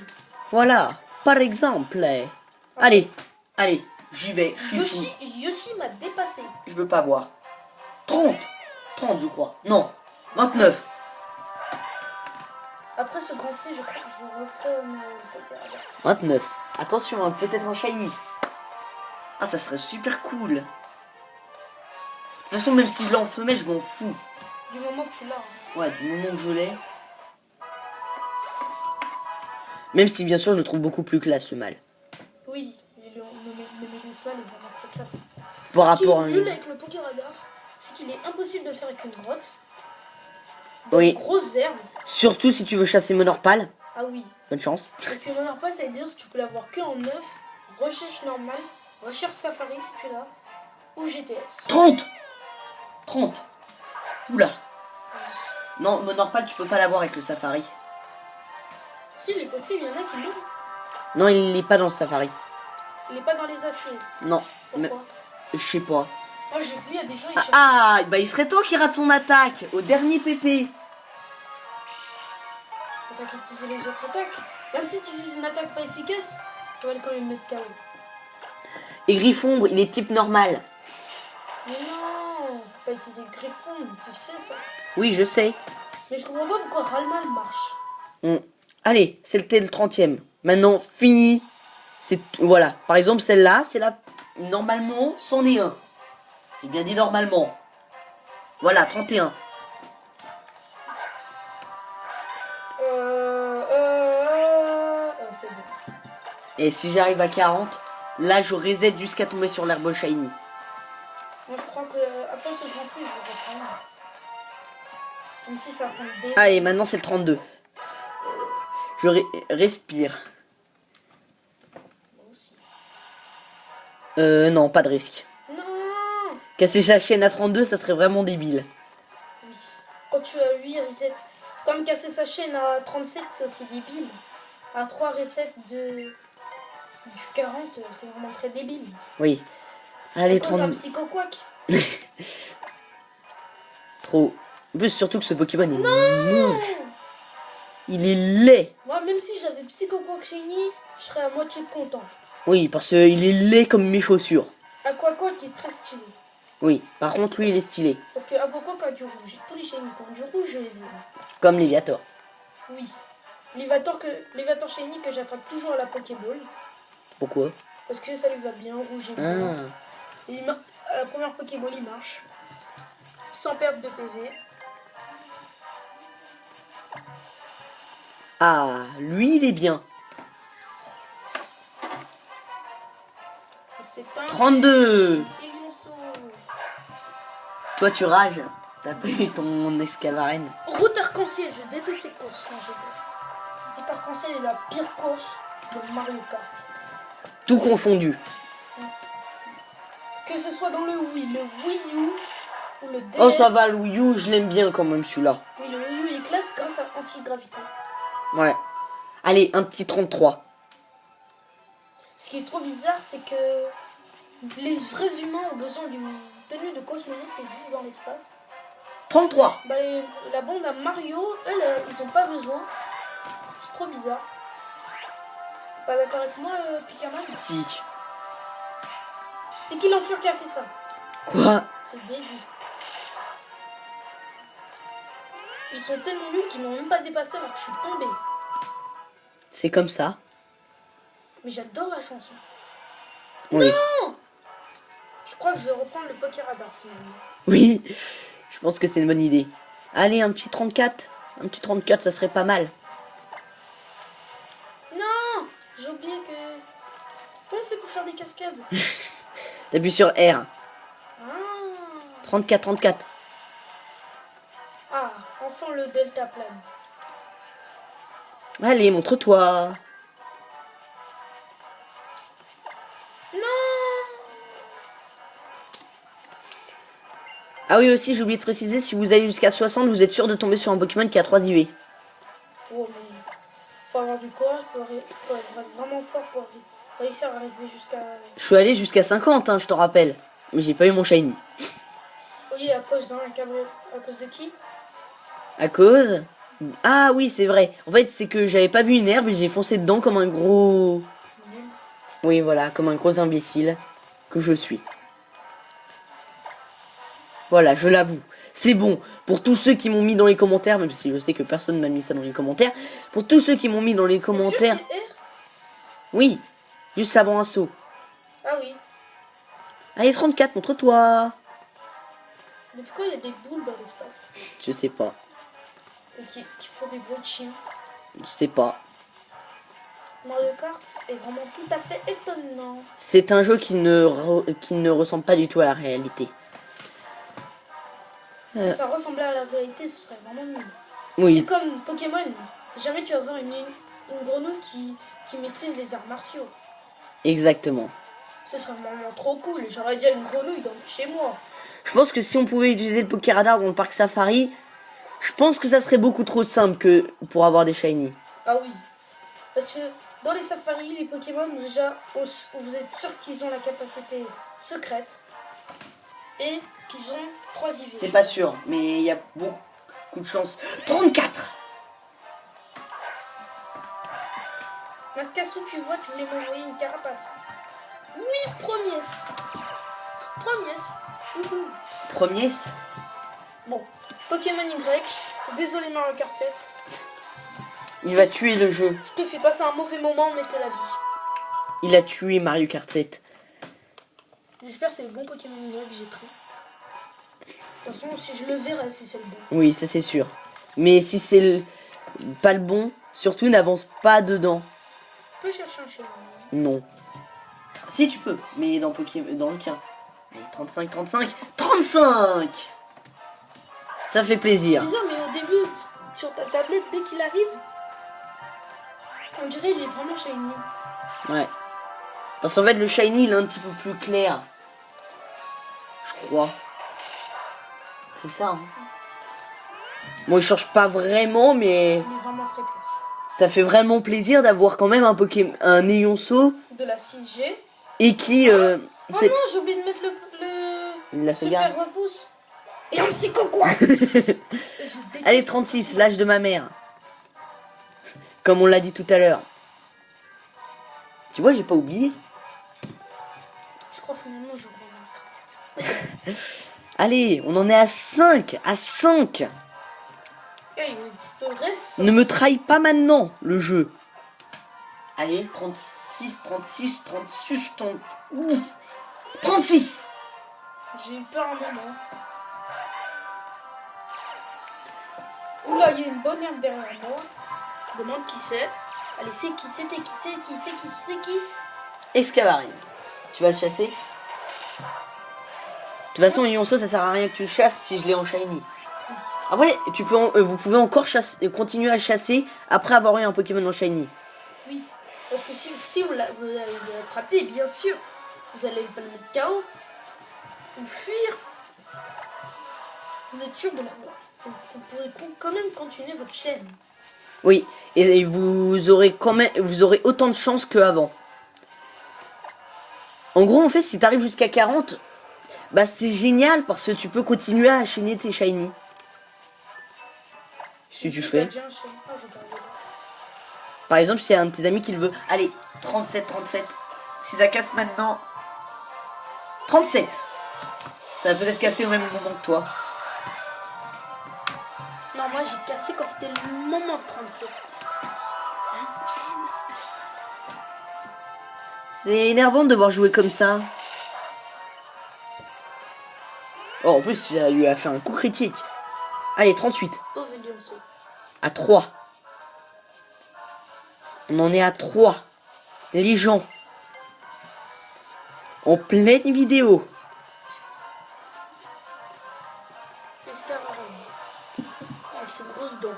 voilà. Par exemple. Allez, j'y vais. Je suis fou. Yoshi m'a dépassé. Je veux pas voir. 30 je crois. Non, 29. Après ce grand prix, je crois que je reprends mon Pokéradar. 29. Attention, hein, peut-être un shiny. Ah, ça serait super cool. De toute façon, même si je l'ai en femelle, je m'en fous. Du moment que tu l'as. Hein. Ouais, du moment que je l'ai. Même si, bien sûr, je le trouve beaucoup plus classe, le mâle. Oui, le Médusmal est vraiment très classe. Par Ce qui rapport à est un... nul avec le Pokéradar, c'est qu'il est impossible de le faire avec une grotte. Oui. Des grosses herbes. Surtout si tu veux chasser Monorpal. Ah oui. Bonne chance. Parce que Monorpal, ça veut dire que tu peux l'avoir que en 9, recherche normale, recherche Safari si tu l'as, ou GTS. 30. Oula. Non, Monorpal, tu peux pas l'avoir avec le Safari. Si, il est possible, il y en a qui l'ont. Non, il n'est pas dans le Safari. Il est pas dans les aciers. Non. Pourquoi? Je sais pas. Moi j'ai vu, il y a des gens, ils cherchent. Ah, bah il serait temps qu'il rate son attaque au dernier PP. Faut pas utiliser les autres attaques. Même si tu utilises une attaque pas efficace, tu vas quand même mettre KO. Et Griffombre, il est type normal. Mais non, faut pas utiliser le Griffon, tu sais ça. Oui, je sais. Mais je comprends pas pourquoi Ralmal marche. Allez, c'était le 30e. Maintenant, fini. Voilà. Par exemple, celle-là, c'est la... Normalement, c'en est un. J'ai bien dit normalement. Voilà, 31. C'est bon. Et si j'arrive à 40, là, je reset jusqu'à tomber sur l'herbe shiny. Moi je crois que après ce grand prix, je vais reprendre. Même si ça prend des... Allez, maintenant, c'est le 32. Je respire. Moi aussi. Non, pas de risque. Non. Casser sa chaîne à 32, ça serait vraiment débile. Oui. Quand tu as 8 resets, Comme casser sa chaîne à 37, ça c'est débile. À 3 resets du 40, c'est vraiment très débile. Oui. Allez, C'est un 30... psycho-quack. Trop. En plus, surtout que ce Pokémon est Non. moche. Il est laid. Moi, même si j'avais psycho-quack shiny, je serais à moitié content. Oui, parce qu'il est laid comme mes chaussures. Aquaquack est très stylé. Oui, par contre, lui, il est stylé. Parce que Aquaquack a du rouge. Tous les shiny qui ont du rouge, je les aime. Comme Léviator. Oui. Lévator shiny que j'attrape toujours à la Pokéball. Pourquoi? Parce que ça lui va bien, rouge et blanc. Et à la première Pokéball, il marche. Sans perte de PV. Ah, lui, il est bien. C'est un 32. Lionceau. Toi, tu rages. T'as pris ton Escavarène. Route arc-en-ciel, je déteste ces courses. Route arc-en-ciel est la pire course de Mario Kart. Tout confondu. Que ce soit dans le Wii U ou le DS. Oh, ça va, le Wii U, je l'aime bien quand même, celui-là. Oui, le Wii U est classe grâce à anti-gravité. Ouais. Allez, un petit 33. Ce qui est trop bizarre, c'est que les vrais humains ont besoin d'une tenue de cosmonaute et vivent dans l'espace. 33. Bah, la bande à Mario, ils ont pas besoin. C'est trop bizarre. Pas d'accord avec moi, Pikaman? Si. C'est qui l'enflure qui a fait ça? Quoi? C'est Daisy. Ils sont tellement nuls qu'ils m'ont même pas dépassé alors que je suis tombée. C'est comme ça. Mais j'adore la chanson. Oui. Non! Je crois que je vais reprendre le Pokéradar finalement. Oui. Je pense que c'est une bonne idée. Allez, un petit 34. Un petit 34, ça serait pas mal. Non! J'ai oublié que... Comment on fait pour faire des cascades? T'appuies sur R. Ah! 34, 34. Ah, enfin le delta plane. Allez, montre-toi. Non! Ah oui, aussi, j'ai oublié de préciser, si vous allez jusqu'à 60, vous êtes sûr de tomber sur un Pokémon qui a 3 IV. Oh, mais faut avoir du courage, faut être vraiment fort pour réussir à arriver jusqu'à... Je suis allé jusqu'à 50, hein, je te rappelle. Mais j'ai pas eu mon shiny. Oui, à cause d'un cabriolet. À cause de qui? À cause... Ah oui, c'est vrai. En fait, c'est que j'avais pas vu une herbe et j'ai foncé dedans comme un gros... Oui, voilà, comme un gros imbécile que je suis. Voilà, je l'avoue. C'est bon. Pour tous ceux qui m'ont mis dans les commentaires, même si je sais que personne m'a mis ça dans les commentaires, pour tous ceux qui m'ont mis dans les commentaires... Oui, juste avant un saut. Ah oui. Allez, 34, montre-toi. Mais pourquoi il y a des boules dans l'espace? Je sais pas. Et qui font des bruits de chiens? Je sais pas. Mario Kart est vraiment tout à fait étonnant. C'est un jeu qui ne ressemble pas du tout à la réalité. Si ça ressemblait à la réalité, ce serait vraiment nul. Oui. C'est comme Pokémon. Jamais tu vas voir une grenouille qui maîtrise les arts martiaux. Exactement. Ce serait vraiment trop cool. J'aurais déjà une grenouille chez moi. Je pense que si on pouvait utiliser le Pokéradar dans le parc Safari, je pense que ça serait beaucoup trop simple que pour avoir des shiny. Ah oui. Parce que dans les safaris, les Pokémon, déjà, vous êtes sûr qu'ils ont la capacité secrète et qu'ils ont 3 IV. C'est pas sûr, mais il y a beaucoup de chance. 34. Mascassou, tu vois, tu voulais m'envoyer une carapace. Oui, Promiès. Ouhou. Promiès. Bon, Pokémon Y. Désolé Mario Kart 7. Il va tuer le jeu. Je te fais passer un mauvais moment, mais c'est la vie. Il a tué Mario Kart 7. J'espère que c'est le bon Pokémon Y que j'ai pris. De toute façon, si je le verrai, si c'est le bon. Oui, ça c'est sûr. Mais si c'est pas le bon, surtout n'avance pas dedans. Je peux chercher un chien. Non. Si tu peux, mais dans le tien. Allez, 35, 35, 35. Ça fait plaisir. Bizarre, mais au début, sur ta tablette, dès qu'il arrive, on dirait qu'il est vraiment shiny. Ouais. Parce qu'en fait, le shiny, il est un petit peu plus clair. Je crois. C'est ça, hein. Bon, il change pas vraiment, mais Il est vraiment très classe. ça fait vraiment plaisir d'avoir quand même un Pokémon, un Éonceau De la 6G. et qui Oh fait non, j'ai oublié de mettre la sauvegarde. super repousse. Et un psycho quoi. Allez, 36, l'âge de ma mère. Comme on l'a dit tout à l'heure. Tu vois, j'ai pas oublié. Je crois finalement je crois. Allez, on en est à 5. À 5. Il y a une petite dresse. Ne me trahis pas maintenant, le jeu. Allez, 36, 36, 36, 36. J'ai eu peur un moment. Oula, il y a une bonne herbe derrière moi. Je demande qui c'est. Allez, c'est qui? C'était qui? C'est qui? Escavarine. Tu vas le chasser. De toute façon, Yonso, ça sert à rien que tu le chasses si je l'ai en shiny. Ah ouais, vous pouvez encore continuer à chasser après avoir eu un Pokémon en shiny. Oui, parce que si vous allez l'attraper, bien sûr, vous allez pas le mettre KO. Ou fuir. Vous êtes sûr de l'avoir. Vous pourrez quand même continuer votre chaîne. Oui, et vous aurez autant de chance qu'avant. En gros, en fait, si t'arrives jusqu'à 40, bah c'est génial parce que tu peux continuer à enchaîner tes shiny. Si tu fais. Par exemple, s'il y a un de tes amis qui le veut. Allez, 37, 37. Si ça casse maintenant. 37. Ça va peut-être casser au même moment que toi. Non, moi j'ai cassé quand c'était le moment de 37. C'est énervant de devoir jouer comme ça. Oh, en plus, il a eu à faire un coup critique. Allez, 38. Oh, Vélionceau. À 3. On en est à 3. Les gens. En pleine vidéo. Escavarine. Avec ses grosses dents.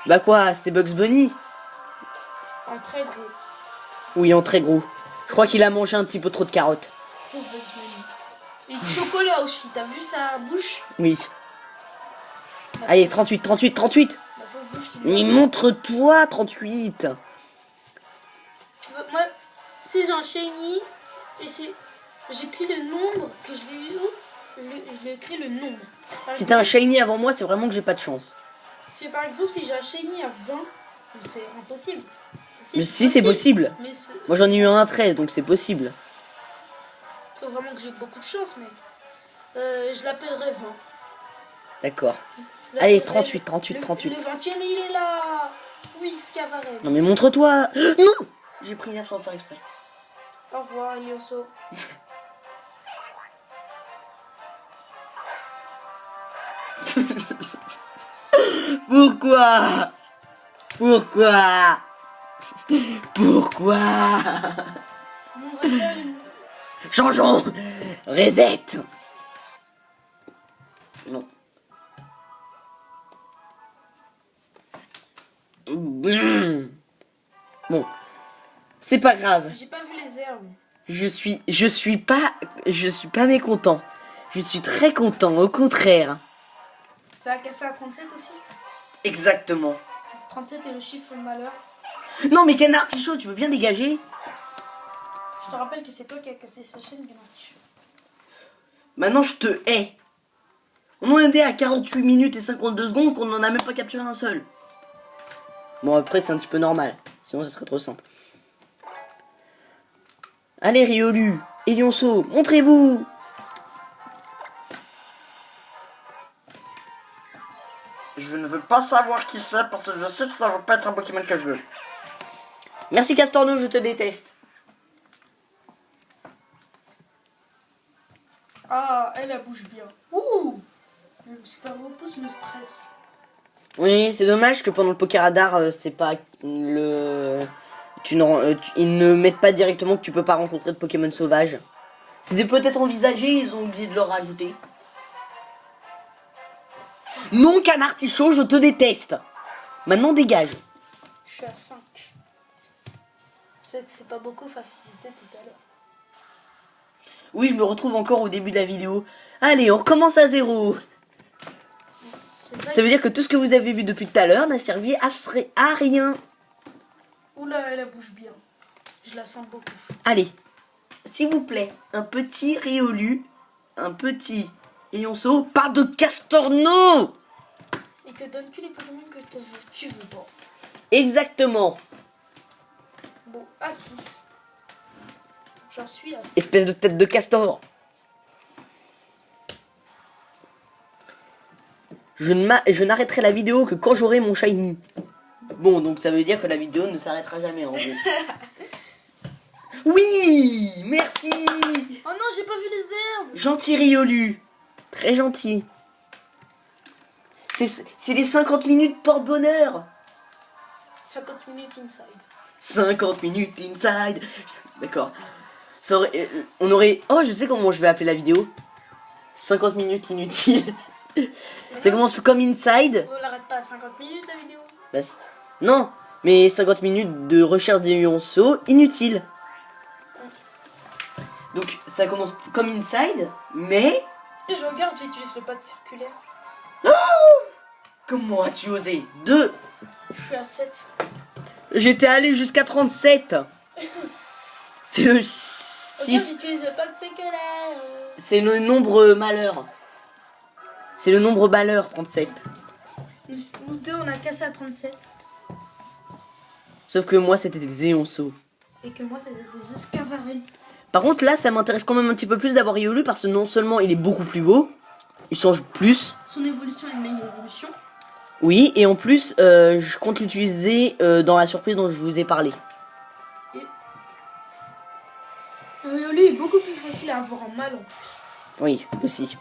Bah quoi, c'est Bugs Bunny? En très gros. Oui, en très gros. Je crois qu'il a mangé un petit peu trop de carottes. Pauvre Bugs Bunny. Et du chocolat aussi. T'as vu sa bouche? Oui. Allez, 38, 38, 38. La pauvre bouche qui Mais montre-toi, 38. Moi, si j'ai un shiny, et j'écris le nombre que je l'ai eu, j'ai écrit le nombre. Si t'as un shiny avant moi, c'est vraiment que j'ai pas de chance. Par exemple, si j'ai un shiny à 20, c'est impossible. Mais si, c'est possible. Mais Moi, j'en ai eu un à 13, donc c'est possible. il faut vraiment que j'ai beaucoup de chance, mais je l'appellerai 20. D'accord. Allez, 38, 38, 38. Le 20e, il est là. Oui, Scavarelle. Non, mais montre-toi. Non. J'ai pris une sans faire exprès. Au revoir, Elioso. Pourquoi? Pourquoi? Pourquoi? On va faire une... Changeons. Reset. Non. Bon. C'est pas grave. J'ai pas vu les herbes. Je suis pas mécontent. Je suis très content, au contraire. Ça a cassé à 37 aussi. Exactement. 37 est le chiffre de malheur. Non mais Canard Tichot, tu veux bien dégager? Je te rappelle que c'est toi qui as cassé sa chaîne, Ganarticho. Maintenant je te hais. On en est à 48 minutes et 52 secondes qu'on n'en a même pas capturé un seul. Bon après c'est un petit peu normal. Sinon ça serait trop simple. Allez Riolu, Elionceau, montrez-vous. Je ne veux pas savoir qui c'est parce que je sais que ça va pas être un Pokémon que je veux. Merci Castorno, je te déteste. Ah, elle bouge bien. Ouh, le super repousse me stresse. Oui, c'est dommage que pendant le Pokéradar, c'est pas le... ils ne mettent pas directement que tu peux pas rencontrer de Pokémon sauvages. C'était peut-être envisagé, ils ont oublié de le rajouter. Non, Canard Tichot, je te déteste. Maintenant, dégage. Je suis à 5. Je sais que c'est pas beaucoup facilité tout à l'heure. Oui, je me retrouve encore au début de la vidéo. Allez, on recommence à zéro. Ça veut dire que tout ce que vous avez vu depuis tout à l'heure n'a servi à rien. Oula, elle bouge bien. Je la sens beaucoup. Allez, s'il vous plaît, un petit Riolu, un petit Éonceau, pas de Castorno. Il te donne que les Pokémon que tu veux pas. Exactement. Bon, à 6. J'en suis à 6. Espèce de tête de castor. Je n'arrêterai la vidéo que quand j'aurai mon shiny. Bon, donc ça veut dire que la vidéo ne s'arrêtera jamais en gros. Oui, merci. Oh non, j'ai pas vu les herbes. Gentil Riolu. Très gentil. C'est les 50 minutes porte-bonheur. 50 minutes inside. 50 minutes inside. D'accord. On aurait... Oh, je sais comment je vais appeler la vidéo. 50 minutes inutiles. Ça commence comme inside. On l'arrête pas à 50 minutes la vidéo. Bah, non, mais 50 minutes de recherche des lionceaux inutile. Donc ça commence comme inside, mais... Et je regarde, j'utilise le pad circulaire. Comment as-tu osé 2. Je suis à 7. J'étais allé jusqu'à 37. C'est le Regarde, chiffre. j'utilise le pad circulaire. C'est le nombre malheur. C'est le nombre malheur, 37. Nous deux, on a cassé à 37. Sauf que moi, c'était des éonceaux. Et que moi, c'est des escavarelles. Par contre, là, ça m'intéresse quand même un petit peu plus d'avoir Riolu parce que non seulement il est beaucoup plus beau, il change plus. Son évolution est une meilleure évolution. Oui, et en plus, je compte l'utiliser dans la surprise dont je vous ai parlé. Lui est beaucoup plus facile à avoir en mal en plus. Oui, aussi.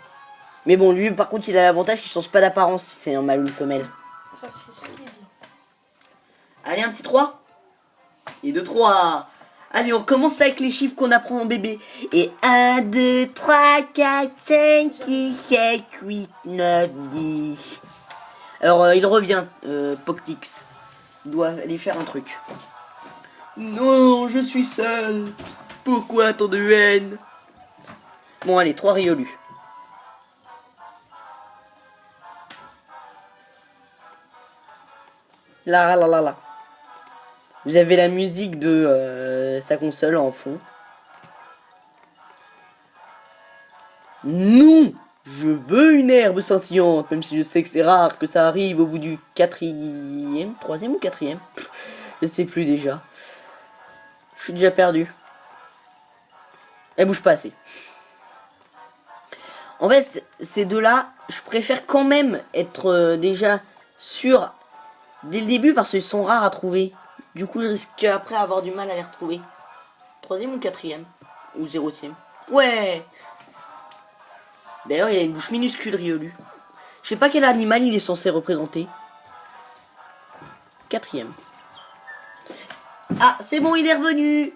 Mais bon, lui, par contre, il a l'avantage qu'il change pas d'apparence si c'est un mâle ou une femelle. Ça, c'est ça qui est bien. Allez, un petit 3. Et 2, 3. Allez, on recommence avec les chiffres qu'on apprend en bébé. Et 1, 2, 3, 4, 5, 6, 7, 8, 9, 10. Alors, il revient, Poctix. Il doit aller faire un truc. Non, je suis seul. Pourquoi tant de haine? Bon, allez, 3 Riolu. Là, là, là, là. Vous avez la musique de sa console en fond. Non, je veux une herbe scintillante, même si je sais que c'est rare que ça arrive au bout du 4e, 3e ou 4e. Je sais plus déjà. Je suis déjà perdu. Elle bouge pas assez. En fait, ces deux-là, je préfère quand même être déjà sûr dès le début parce qu'ils sont rares à trouver. Du coup, je risque après avoir du mal à les retrouver. 3e ou 4e ou 0e. Ouais. D'ailleurs, il a une bouche minuscule, Riolu. Je sais pas quel animal il est censé représenter. 4e. Ah, c'est bon, il est revenu.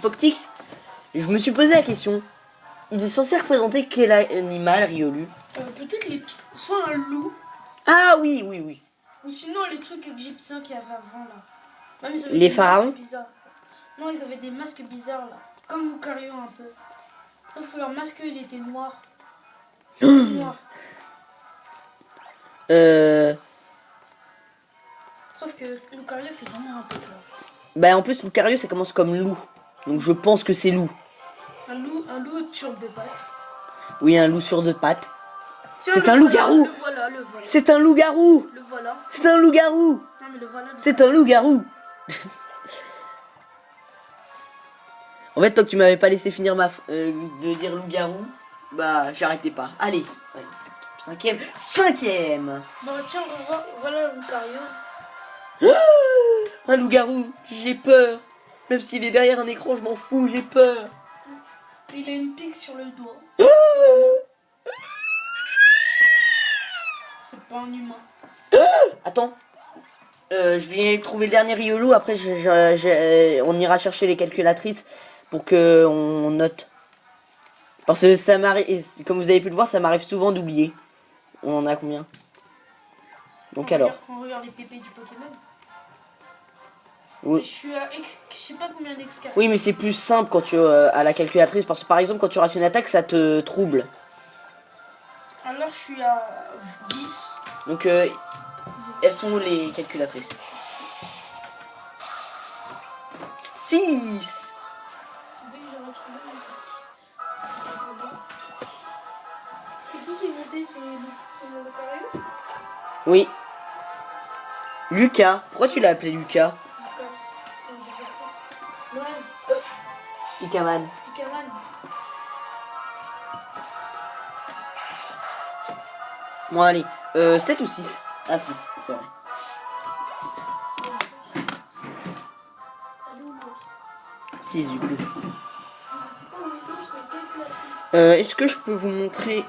Poctix, je me suis posé la question. Il est censé représenter quel animal, Riolu? Peut-être soit un loup. Ah oui, oui, oui. Ou sinon les trucs égyptiens qu'il y avait avant là. Même, ils avaient Les des pharaons masques bizarres. Non, ils avaient des masques bizarres là. Comme Lucario un peu. Sauf que leur masque il était noir. Noir. Sauf que Lucario fait vraiment un peu peur. Bah en plus Lucario ça commence comme loup. Donc je pense que c'est loup. Un loup sur deux pattes. Oui, un loup sur deux pattes. Tiens, C'est un loup-garou. Le voilà, le voilà. C'est un loup-garou. Le voilà. C'est un loup-garou. Non mais le voilà. C'est un loup-garou. En fait, tant que tu m'avais pas laissé finir de dire loup-garou, bah j'arrêtais pas. Allez, 5e. 5e. Bon tiens, voilà Lucario. Un loup-garou, j'ai peur. Même s'il est derrière un écran, je m'en fous, j'ai peur. Il a une pique sur le doigt. C'est pas un humain. Attends. Je vais trouver le dernier Riolu, après on ira chercher les calculatrices pour que on note. Parce que ça m'arrive, comme vous avez pu le voir, ça m'arrive souvent d'oublier. On en a combien? Donc alors. On regarde les pépés du Pokémon. Oui. Je sais pas combien d'excalibur. Oui, mais c'est plus simple quand tu as la calculatrice. Parce que par exemple, quand tu rates une attaque, ça te trouble. Alors je suis à 10. Donc, elles sont où les calculatrices? 6. Oui, j'ai retrouvé la musique. C'est qui est monté? C'est le carré? Oui. Lucas. Pourquoi tu l'as appelé Lucas? Lucas, c'est un jeu de fou. Noël, Ikaman. Pikaman. Bon, allez. 7 ou 6? Ah, 6, c'est vrai. Allô, mec. 6 du coup. C'est pas mon micro, c'est calculatrice. Est-ce que je peux vous montrer...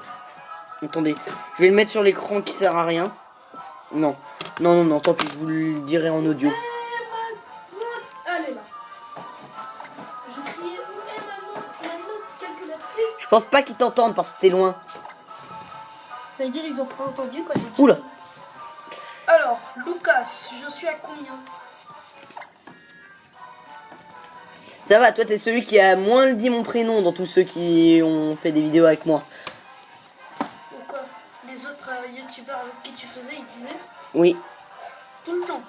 Attendez. Je vais le mettre sur l'écran qui sert à rien. Non. Non, non, non. Tant pis, je vous le dirai en audio. Allez là. Je criais où est ma note calculatrice? Je pense pas qu'ils t'entendent parce que t'es loin. C'est-à-dire ils ont pas entendu quand j'ai dit. Oula. Alors, Lucas, je suis à combien? Ça va, toi t'es celui qui a moins dit mon prénom dans tous ceux qui ont fait des vidéos avec moi. Ou quoi? Les autres youtubeurs avec qui tu faisais, ils disaient Oui, tout le temps.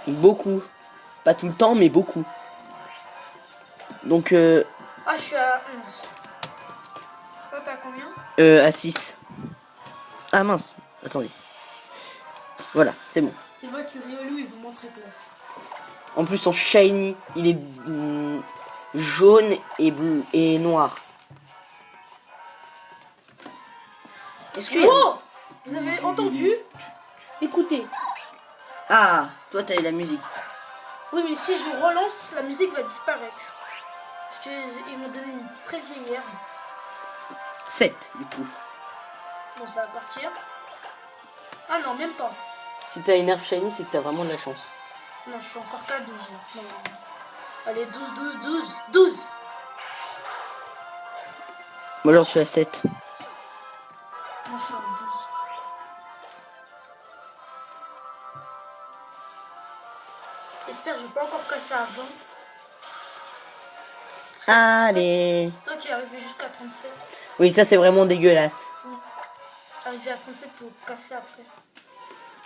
beaucoup. Pas tout le temps, mais beaucoup. Donc, Ah, je suis à 11. Toi, t'as combien? à 6. Ah mince, attendez. Voilà, c'est bon. C'est vrai que Riolu, il vous montre classe. En plus, son shiny, il est jaune et bleu et noir. Est-ce que... Oh! Vous avez entendu? Écoutez. Ah, toi t'as eu la musique. Oui, mais si je relance, la musique va disparaître. Parce qu'ils m'ont donné une très vieille herbe. 7 du coup. Bon, ça va partir. Ah non, même pas. Si t'as une herbe shiny, c'est que t'as vraiment de la chance. Non, je suis encore qu'à 12. Non, non, non. Allez, 12, 12, 12, 12. Moi j'en suis à 7. Moi, je suis à 12. J'espère que je vais pas encore casser à 20. Allez. Toi qui es arrivé jusqu'à 37. Oui, ça c'est vraiment dégueulasse. Arrivé à 37 pour casser après.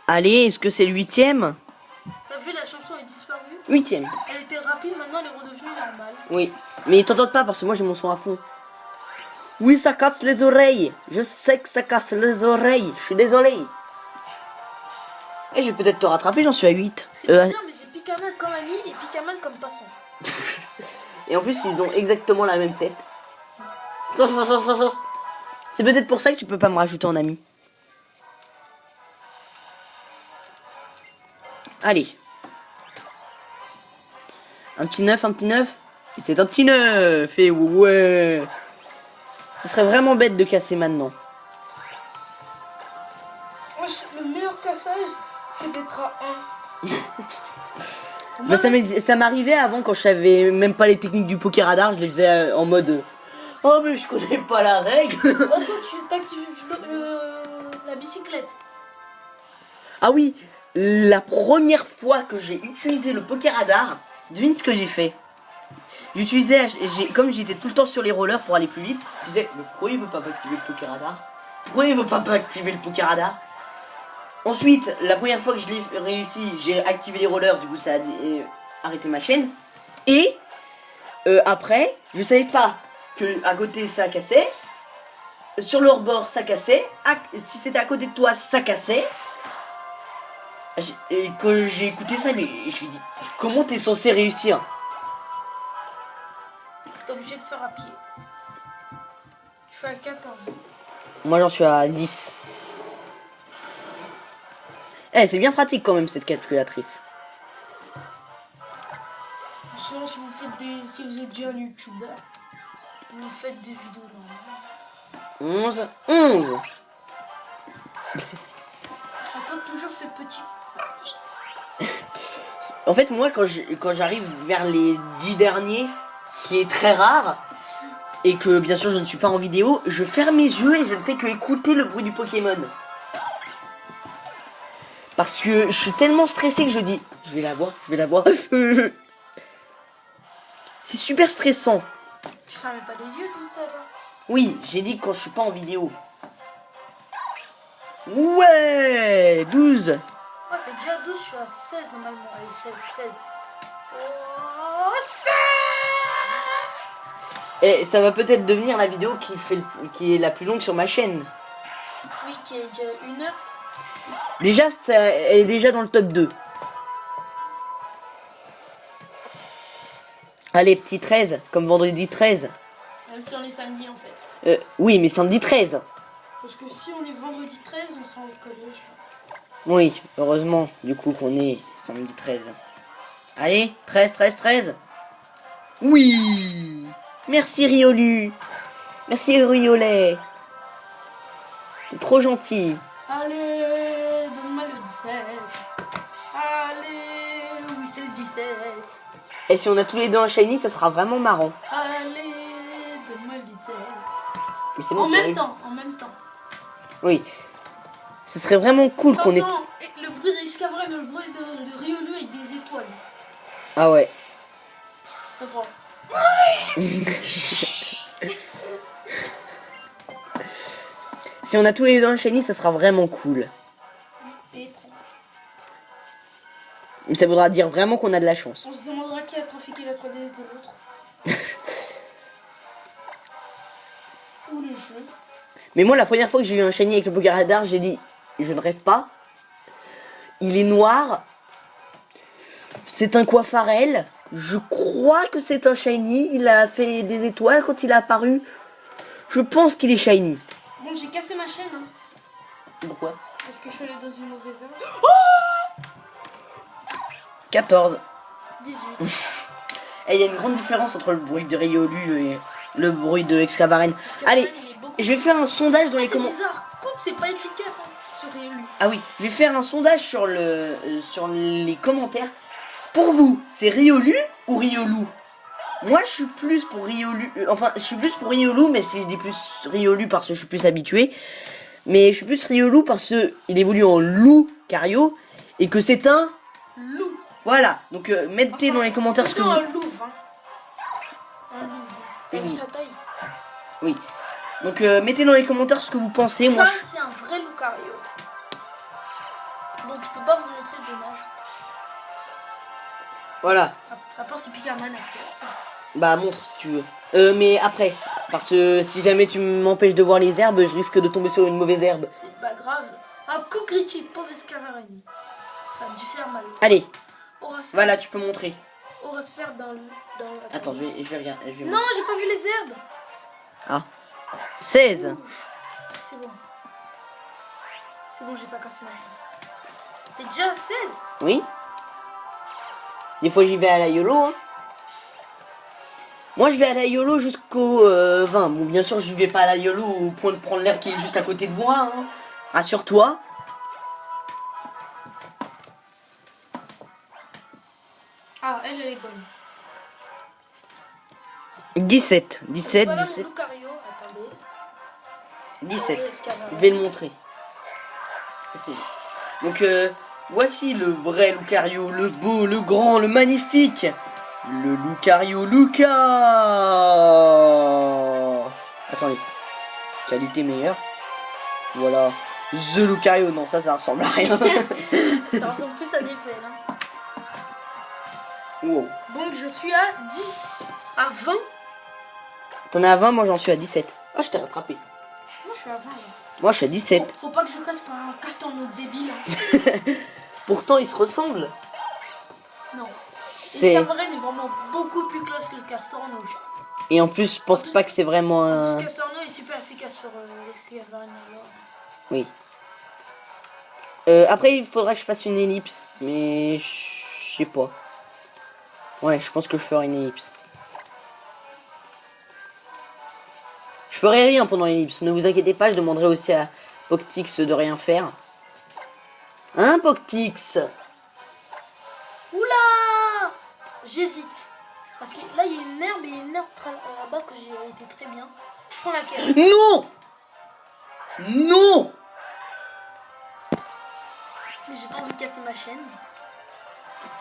Allez, est-ce que c'est le 8ème? T'as vu, la chanson est disparue. 8ème. Elle était rapide, maintenant elle est redevenue normale. Oui. Mais ils t'entendent pas parce que moi j'ai mon son à fond. Oui, ça casse les oreilles. Je sais que ça casse les oreilles. Je suis désolé. Et je vais peut-être te rattraper, j'en suis à 8. C'est bizarre, mais j'ai Pikaman comme ami et Pikaman comme passant. Et en plus, ils ont exactement la même tête. C'est peut-être pour ça que tu peux pas me rajouter en ami. Allez. Un petit 9, un petit 9. Et c'est un petit 9. Et ouais. Ce serait vraiment bête de casser maintenant. Le meilleur cassage, c'est d'être à 1. Bah, ça m'arrivait avant quand je savais même pas les techniques du Pokéradar. Je les faisais en mode... Oh mais je connais pas la règle. Oh, toi, tu t'actives la bicyclette. Ah oui, la première fois que j'ai utilisé le Pokéradar, devine ce que j'ai fait. J'utilisais, comme j'étais tout le temps sur les rollers pour aller plus vite, je disais, mais pourquoi il veut pas activer le Pokéradar? Pourquoi il veut pas activer le Pokéradar? Ensuite, la première fois que je l'ai réussi, j'ai activé les rollers, du coup ça a arrêté ma chaîne. Et après, je savais pas que à côté ça cassait, sur leur bord ça cassait, si c'était à côté de toi ça cassait. Et quand j'ai écouté ça, mais je me suis dit, comment t'es censé réussir? T'es obligé de faire à pied. Je suis à 14. Moi j'en suis à 10. Eh, c'est bien pratique quand même cette calculatrice. Sinon, si vous êtes déjà un youtubeur, vous faites des vidéos normales. 11. 11. J'entends toujours ce petit. En fait, moi, quand j'arrive vers les 10 derniers, qui est très rare, et que bien sûr je ne suis pas en vidéo, je ferme mes yeux et je ne fais que écouter le bruit du Pokémon. Parce que je suis tellement stressé que je dis, je vais la voir, je vais la voir. C'est super stressant. Tu fermais pas les yeux tout à l'heure. Oui, j'ai dit quand je suis pas en vidéo. Ouais, 12. Ah, t'es déjà à 12, je suis à 16 normalement. Allez, 16. Oh, 16. Et ça va peut-être devenir la vidéo qui est la plus longue sur ma chaîne. Oui, qui est déjà 1 heure. Déjà, elle est déjà dans le top 2. Allez, petit 13, comme vendredi 13. Même si on est samedi en fait. Oui, mais samedi 13. Parce que si on est vendredi 13, on sera au collège. Oui, heureusement, du coup, qu'on est samedi 13. Allez, 13. Oui. Merci, Riolu. Merci, Riolet. T'es trop gentil. Allez, donne-moi le 17. Allez, oui, c'est le 17. Et si on a tous les deux un shiny, ça sera vraiment marrant. Allez, donne-moi le 17. Mais c'est bon, En même temps. Oui. Ce serait vraiment cool qu'on ait... Non, le bruit d'Escavrain, le bruit de Riolu avec des étoiles. Ah ouais. Enfin, Si on a tous les deux un shiny, ça sera vraiment cool. et Mais ça voudra dire vraiment qu'on a de la chance. on se demandera qui a trafiqué la 3DS de l'autre. Ou les jeux. Mais moi, la première fois que j'ai eu un shiny avec le Pokéradar, j'ai dit, je ne rêve pas. Il est noir. C'est un Coiffarel. Je crois que c'est un shiny. Il a fait des étoiles quand il est apparu. Je pense qu'il est shiny. Bon, j'ai cassé ma chaîne, hein, Pourquoi? parce que je suis allée dans une mauvaise heure. 14. 18. Et il y a une grande différence entre le bruit de Riolu et le bruit de Excavaren. Allez, je vais faire un sondage dans les C'est commentaires. bizarre, coupe, c'est pas efficace hein, sur Riolu. Ah oui, je vais faire un sondage sur les commentaires. Pour vous, c'est Riolu ou Riolu? Moi, je suis plus pour Riolu. Enfin, je suis plus pour Riolu, même si je dis plus Riolu parce que je suis plus habitué. Mais je suis plus Riolu parce que il évolue en Lucario et que c'est un Loup. voilà. Donc mettez dans les commentaires ce que Plutôt vous... un louve, hein. Un louve. T'as vu sa taille? Oui. Donc mettez dans les commentaires ce que vous pensez. Moi, Ça, c'est un vrai Lucario. Donc, je peux pas vous montrer dommage. voilà. À part c'est Pikaman actuel. Bah montre si tu veux. Mais après, parce que si jamais tu m'empêches de voir les herbes, je risque de tomber sur une mauvaise herbe. C'est pas grave. Un coup critique, pauvre Escavaren. Ça a dû faire mal. Allez, On va se faire, voilà, tu peux montrer. on va se faire dans le... Attends, je vais regarder. Non, j'ai pas vu les herbes. Ah. 16. Ouf. C'est bon. C'est bon, j'ai pas cassé ma tête. T'es déjà à 16? Oui. Des fois j'y vais à la YOLO. Hein. Moi je vais à la YOLO jusqu'au 20. Bon bien sûr je vais pas à la YOLO au point de prendre l'herbe qui est juste à côté de moi. Hein. Rassure-toi. Ah, elle est bonne. 17. 17, Voilà 17. mon Lucario. Attendez. 17. Escavaren. Je vais le montrer. Donc voici le vrai Lucario, le beau, le grand, le magnifique. Le Lucario Luca. Attendez. Qualité meilleure. Voilà. The Lucario. Non, ça ressemble à rien. Ça ressemble plus à des pelles. Hein. Wow. Donc je suis à 10. À 20. T'en as à 20, moi j'en suis à 17. Ah, je t'ai rattrapé. Moi je suis à 20. Là. Moi je suis à 17. Faut pas que je casse par un castorno débile. Hein. Pourtant, ils se ressemblent. Non. C'est... Escavaren est vraiment beaucoup plus classe que le castorno. Et en plus, je pense pas que c'est vraiment un... Le castorno est super efficace sur Escavaren alors. Oui. Après, il faudra que je fasse une ellipse. Mais... Je sais pas. Ouais, je pense que je ferai une ellipse. Je ferai rien pendant l'ellipse. Ne vous inquiétez pas, je demanderai aussi à Poctix de rien faire. Hein, Poctix? Oula! J'hésite. Parce que là, il y a une herbe et une herbe là-bas que j'ai été très bien. Je prends laquelle? Non! Non! J'ai pas envie casser ma chaîne.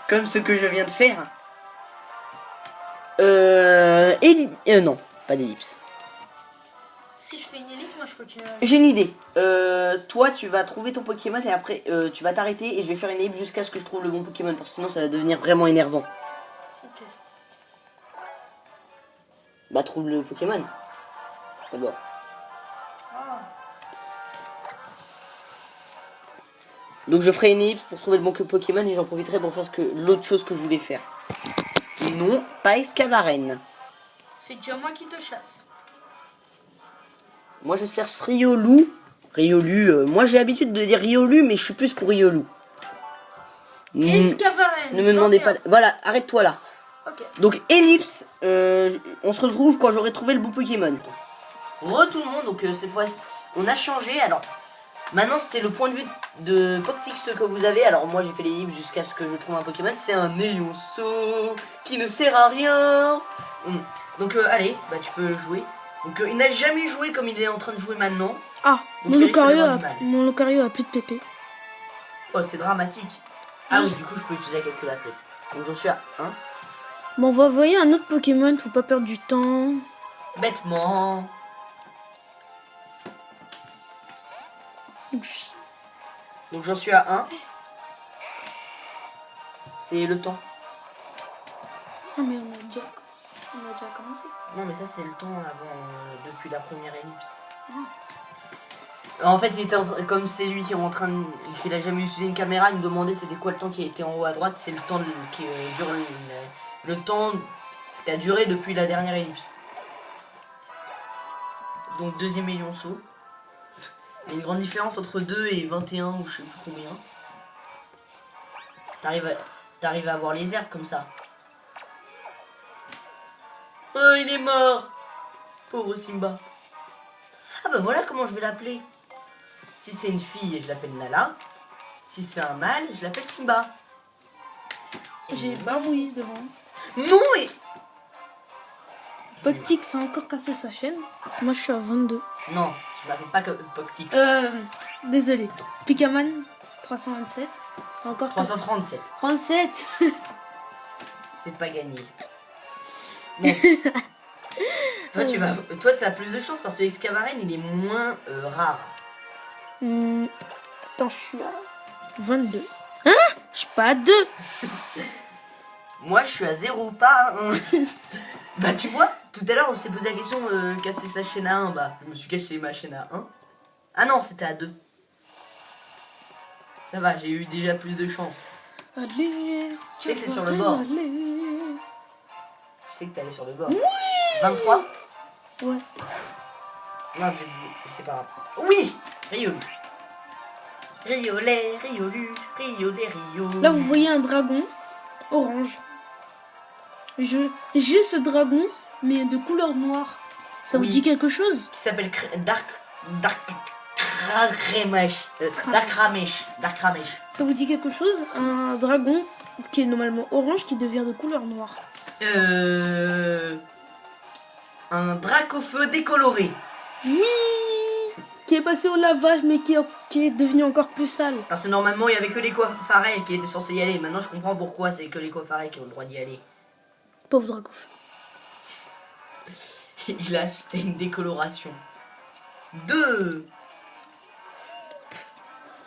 Comme ce que je viens de faire. Non, pas d'ellipse. Si je fais une ellipse, moi je continue. J'ai une idée. Toi, tu vas trouver ton Pokémon et après, tu vas t'arrêter et je vais faire une ellipse jusqu'à ce que je trouve le bon Pokémon. Parce que sinon, ça va devenir vraiment énervant. Ok. Bah, trouve le Pokémon. D'abord. Ah. Donc, je ferai une ellipse pour trouver le bon Pokémon et j'en profiterai pour faire l'autre chose que je voulais faire. Non, pas Escavaren. C'est déjà moi qui te chasse. Moi, je cherche Riolu. Riolu, moi j'ai l'habitude de dire Riolu, mais je suis plus pour Riolu. Escavaren. Ne me demandez pas. Voilà, arrête-toi là. Ok. Donc, ellipse, on se retrouve quand j'aurai trouvé le bon Pokémon. Re tout le monde, donc cette fois, on a changé. Alors, maintenant, c'est le point de vue de Poctix que vous avez. Alors, moi, j'ai fait l'ellipse jusqu'à ce que je trouve un Pokémon. C'est un Néonceau qui ne sert à rien. Donc, allez, bah, tu peux jouer. Donc, il n'a jamais joué comme il est en train de jouer maintenant. Ah, Donc, Eric, ça va avoir du mal. mon Lucario a plus de PP. Oh, c'est dramatique. Ah oui, du coup, je peux utiliser la calculatrice. Donc, j'en suis à 1. Bon, on va envoyer un autre Pokémon, faut pas perdre du temps. Bêtement. Donc, j'en suis à 1. C'est le temps. Ah, mais on a déjà commencé. Non, mais ça, c'est le temps avant, depuis la première ellipse. En fait, il était comme c'est lui qui est en train de, qu'il a jamais utilisé une caméra, il me demandait c'était quoi le temps qui était en haut à droite. C'est le temps qui dure le temps qui a duré depuis la dernière ellipse. Donc deuxième Élionceau. Il y a une grande différence entre 2 et 21 ou je sais plus combien. T'arrives à avoir les herbes comme ça. Oh, il est mort. Pauvre Simba. Ah bah voilà comment je vais l'appeler. Si c'est une fille, je l'appelle Nala. Si c'est un mâle, je l'appelle Simba. J'ai barbouillé devant. Non et... Poctix a encore cassé sa chaîne. Moi je suis à 22. Non, je m'appelle pas que Poctix. Désolé. Pikaman 327. Encore 337. 37. C'est pas gagné. Bon. Toi, tu as plus de chance parce que Escavaren, il est moins rare. Attends, je suis à 22. Hein? Je suis pas à 2. Moi, je suis à 0, pas à 1. Bah, tu vois, tout à l'heure, on s'est posé la question de casser sa chaîne à 1. Bah, je me suis caché ma chaîne à 1. Ah non, c'était à 2. Ça va, j'ai eu déjà plus de chance. Allez, tu sais que c'est sur le bord. Allez. Tu sais que t'es allé sur le bord. Oui. 23? Ouais. Non, c'est pas grave. Oui! Riolu. Riolet, Riolu, Riolet, Rio. Là, vous voyez un dragon orange. J'ai ce dragon, mais de couleur noire. Ça vous dit quelque chose? Qui s'appelle Dark Ramesh. Dark Ramesh. Ça vous dit quelque chose? Un dragon qui est normalement orange qui devient de couleur noire. Un Dracofeu décoloré. Oui! Qui est passé au lavage mais qui est devenu encore plus sale. Parce que normalement il y avait que les Coiffarels qui étaient censés y aller. Maintenant je comprends pourquoi c'est que les Coiffarels qui ont le droit d'y aller. Pauvre Dracofeu. Il a assisté à une décoloration. 2.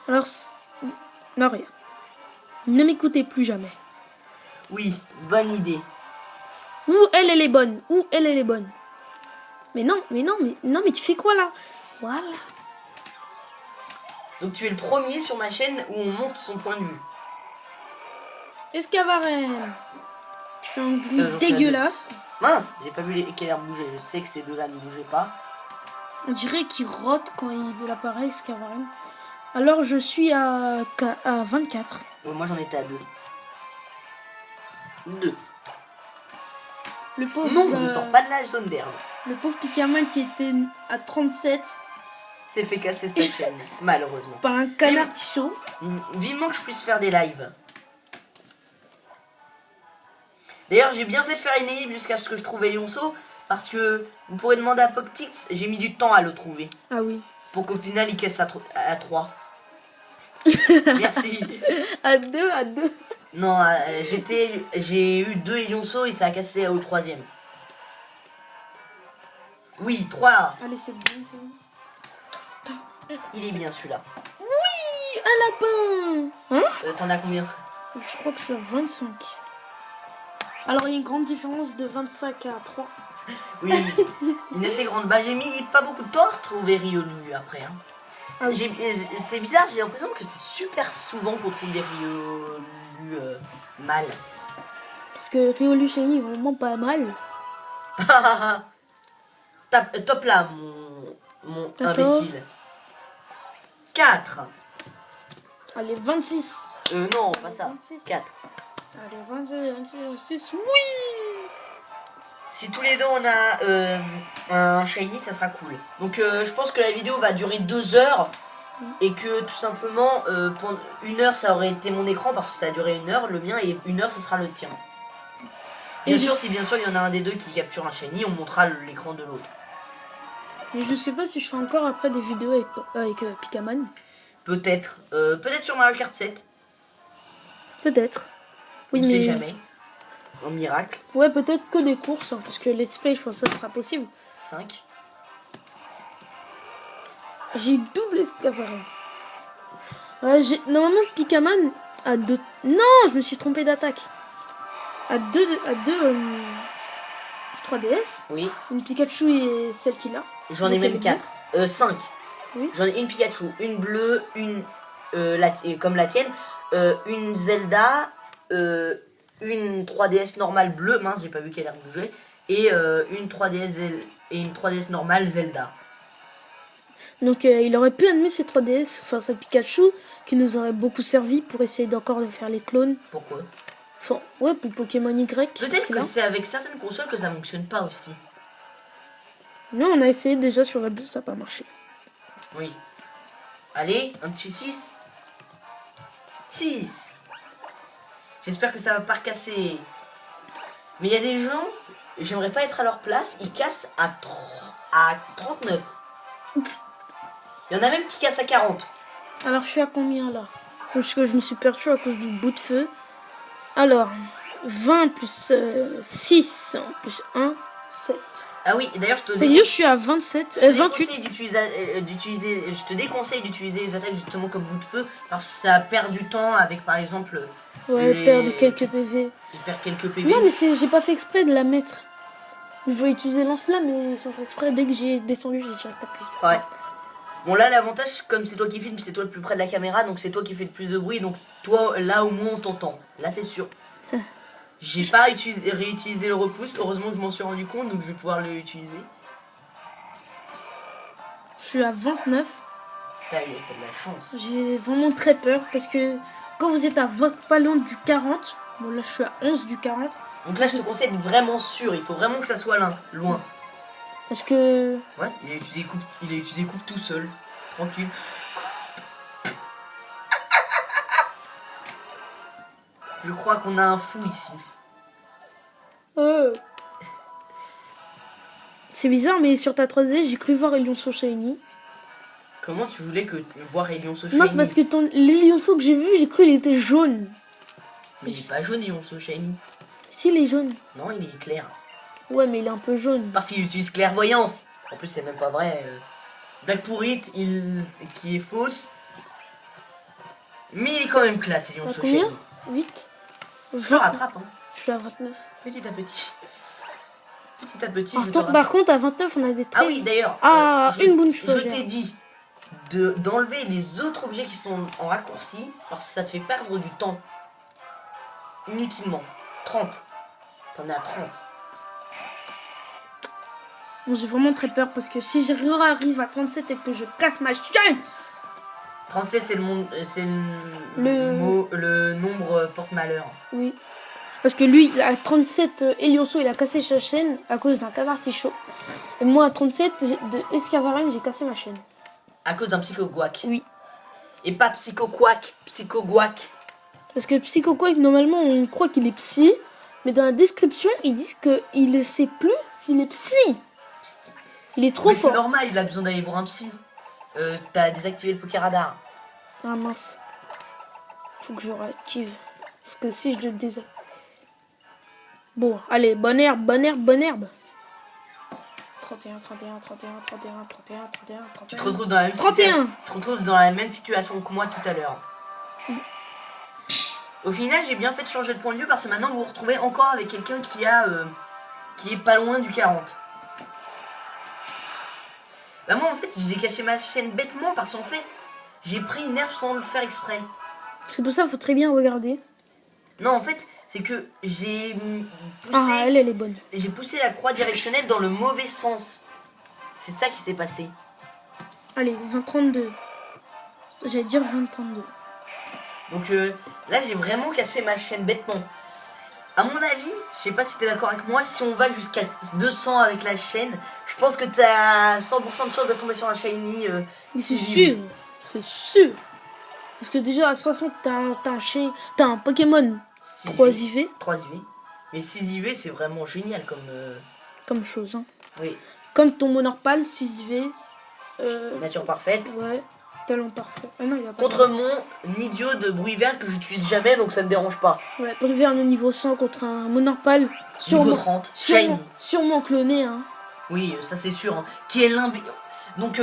Alors, non rien. Ne m'écoutez plus jamais. Oui, bonne idée. Ou elle est bonne. Ou elle est bonne. Mais non, mais tu fais quoi là? Voilà. Donc tu es le premier sur ma chaîne où on monte son point de vue. Escavaren. C'est un bruit dégueulasse. Mince, j'ai pas vu lesquels airs bouger. Je sais que ces deux-là ne bougeaient pas. On dirait qu'il rote quand il apparaît, Escavaren. Alors je suis à 24. Moi j'en étais à 2. 2. Le pauvre, non, ne sort pas de la zone d'herbe. Le pauvre Pikaman qui était à 37. S'est fait casser sa chaîne, malheureusement. Par un canard tichot. Vivement que je puisse faire des lives. D'ailleurs, j'ai bien fait de faire une ellipse jusqu'à ce que je trouve Élionceau. Parce que vous pourrez demander à Poctix, j'ai mis du temps à le trouver. Ah oui. Pour qu'au final il casse à 3. Merci. À deux. Non, j'ai eu 2 Elionceaux et ça a cassé au 3e. Oui, 3. Allez, c'est bon. Il est bien celui-là. Oui, un lapin. Hein? T'en as combien? Je crois que je suis à 25. Alors, il y a une grande différence de 25 à 3. Oui, une assez grande. Bah, j'ai mis pas beaucoup de temps à retrouver Riolu après. Hein. Ah oui. C'est bizarre, j'ai l'impression que c'est super souvent qu'on trouve des Riolu mal. Parce que Riolu Shiny est vraiment pas mal. Top là, mon Attends. imbécile. 4. Allez, 26. Non, pas ça. 26. 4. Allez, 22, 26, 26. Oui! Si tous les deux on a un shiny, ça sera cool. Donc je pense que la vidéo va durer 2 heures. Et que tout simplement, pendant 1 heure ça aurait été mon écran parce que ça a duré 1 heure, le mien, et 1 heure ça sera le tien. Bien sûr, si bien sûr il y en a un des deux qui capture un shiny, on montrera l'écran de l'autre. Mais je sais pas si je fais encore après des vidéos avec Pikaman. Peut-être. Peut-être sur Mario Kart 7. Peut-être. On Oui, ne mais... sait jamais. Un miracle. Ouais, peut-être que des courses, hein, parce que let's play, je pense pas que ce sera possible. 5. J'ai eu double escavage. Ouais, normalement, Pikaman a 2... Non, je me suis trompé d'attaque. À 3DS. Oui. Une Pikachu et celle qu'il a. J'en ai Donc, même elle est 4. 5. Oui. J'en ai une Pikachu, une bleue, une comme la tienne, une Zelda, une 3DS normale bleue, mince j'ai pas vu qu'elle a bougé, et une 3DS normale Zelda. Donc il aurait pu amener ses 3DS, enfin sa Pikachu, qui nous aurait beaucoup servi pour essayer d'encore de faire les clones. Pourquoi? Enfin, ouais, pour Pokémon Y. Peut-être que c'est avec certaines consoles que ça fonctionne pas aussi. Non, on a essayé déjà sur la bus, ça n'a pas marché. Oui. Allez, un petit 6. 6. J'espère que ça va pas recasser. Mais il y a des gens, j'aimerais pas être à leur place, ils cassent à 39. Il y en a même qui cassent à 40. Alors je suis à combien là? Parce que je me suis perdu à cause du bout de feu. Alors, 20 plus 6 plus 1, 7. Ah oui, d'ailleurs je te C'est-à-dire je suis à 27, 28. Je te déconseille d'utiliser les attaques justement comme bout de feu parce que ça perd du temps avec par exemple... Ouais, perdre quelques PV. Il perd quelques PV. Non, mais j'ai pas fait exprès de la mettre. Je voulais utiliser lance-flamme, mais sans faire exprès, dès que j'ai descendu, j'ai déjà tapé. Ouais. Bon là l'avantage, comme c'est toi qui filmes, c'est toi le plus près de la caméra, donc c'est toi qui fais le plus de bruit, donc toi là au moins on t'entend. Là c'est sûr. J'ai pas réutilisé le repousse, heureusement que je m'en suis rendu compte, donc je vais pouvoir l'utiliser. Je suis à 29. T'as de la chance. J'ai vraiment très peur parce que quand vous êtes à 20 pas loin du 40, bon là je suis à 11 du 40. Donc là je te conseille d'être vraiment sûr, il faut vraiment que ça soit là, loin. Parce que... Ouais, il a utilisé coupe tout seul, tranquille. Je crois qu'on a un fou ici. C'est bizarre, mais sur ta 3D, j'ai cru voir Elionceau Shiny. Comment tu voulais voir Elionceau Shiny? Non, c'est parce que l'Elionceau que j'ai vu, j'ai cru qu'il était jaune. Mais il est pas jaune Elionceau Shiny. Si, il est jaune. Non, il est clair. Ouais, mais il est un peu jaune. Parce qu'il utilise clairvoyance. En plus, c'est même pas vrai. Black Pourrit, qui est fausse. Mais il est quand même classe, Elionceau Shiny. Combien 8 Je le rattrape, hein. Je suis à 29. Petit à petit. Petit à petit, Par contre, à 29, on a des traits. Ah oui, d'ailleurs. Une bonne Je chose. t'ai dit d'enlever les autres objets qui sont en raccourci parce que ça te fait perdre du temps. Inutilement. 30. T'en as 30. Bon, j'ai vraiment très peur parce que si j'arrive à 37 et que je casse ma chaîne. 37, le nombre porte-malheur. Oui. Parce que lui, à 37, Elionceau, il a cassé sa chaîne à cause d'un canard fichot. Et moi, à 37, de Escavarine, j'ai cassé ma chaîne. À cause d'un psychoguac. Oui. Et pas psychoquac, psychoguac. Parce que Psychoquack, normalement, on croit qu'il est psy. Mais dans la description, ils disent qu'il ne sait plus s'il est psy. Il est trop Mais fort. c'est normal, il a besoin d'aller voir un psy. T'as désactivé le Pokéradar. Ah mince. Faut que je réactive. Parce que si je le désactive... Bon, allez, bonne herbe, bonne herbe, bonne herbe. 31, 31, 31, 31, 31, 31, 31. Tu te retrouves dans la même 31. Tu te retrouves dans la même situation que moi tout à l'heure. Au final, j'ai bien fait de changer de point de vue parce que maintenant vous vous retrouvez encore avec quelqu'un qui est pas loin du 40. Bah moi en fait, j'ai caché ma chaîne bêtement parce qu'en fait, j'ai pris une herbe sans le faire exprès. C'est pour ça qu'il faut très bien regarder. Non, en fait, c'est que j'ai Ah, poussé, elle est bonne. j'ai poussé la croix directionnelle dans le mauvais sens. C'est ça qui s'est passé. Allez, 20-32. J'allais dire 20-32. Donc là, j'ai vraiment cassé ma chaîne bêtement. À mon avis, je sais pas si t'es d'accord avec moi, si on va jusqu'à 200 avec la chaîne, je pense que t'as 100% de chance de tomber sur un shiny. C'est sûr. C'est sûr. Parce que déjà à 60, t'as un Pokémon 3 IV 3 IV. Mais 6 IV, c'est vraiment génial comme chose. Hein. Oui. Comme ton Monorpal, 6 IV. Nature parfaite. Ouais. Talent parfait. Ah non, il y a pas Contre mon idiot de bruit vert que j'utilise jamais, donc ça me dérange pas. Ouais, Briverne au niveau 100 contre un Monorpal. Niveau 30, shiny. Sûrement cloné, hein. Oui, ça c'est sûr. Hein. Qui est l'un... Donc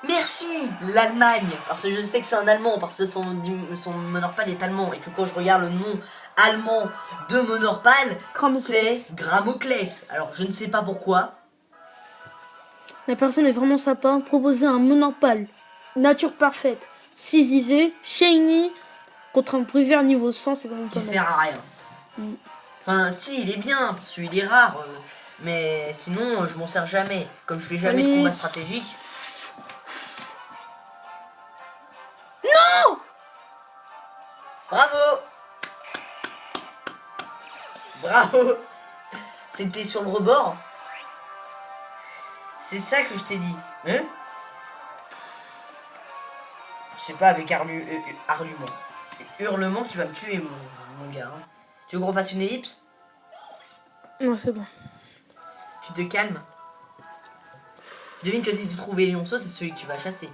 merci l'Allemagne, parce que je sais que c'est un Allemand, parce que son Monorpal est allemand, et que quand je regarde le nom allemand de Monorpal, c'est Gramoclès. Alors je ne sais pas pourquoi. La personne est vraiment sympa. Proposer un Monorpal nature parfaite 6 IV, shiny contre un Briverne niveau 100, c'est vraiment pas mal. Qui sert à rien. Enfin si, il est bien, parce qu'il est rare, mais sinon je m'en sers jamais. Comme je fais jamais de combat stratégique. Non! Bravo! Bravo! C'était sur le rebord. C'est ça que je t'ai dit. Hein? Je sais pas, avec argument. Hurlement, tu vas me tuer, mon gars. Hein. Tu veux qu'on fasse une ellipse? Non, c'est bon. Tu te calmes. Je devine que si tu trouves Lionceau, c'est celui que tu vas chasser.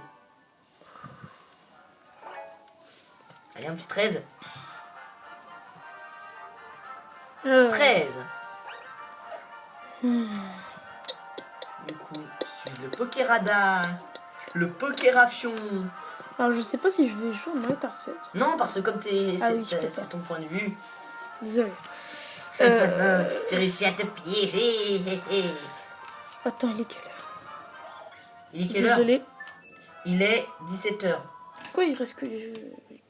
Allez, un petit 13. 13. Du coup, tu suis le Pokérada. Le Pokérafion. Alors, je sais pas si je vais jouer au Mario Kart 7. Non, parce que comme c'est ton point de vue. Désolé. J'ai réussi à te piéger. Attends, il est quelle heure? Il est quelle heure? Désolé. Il est 17h. Quoi, il reste que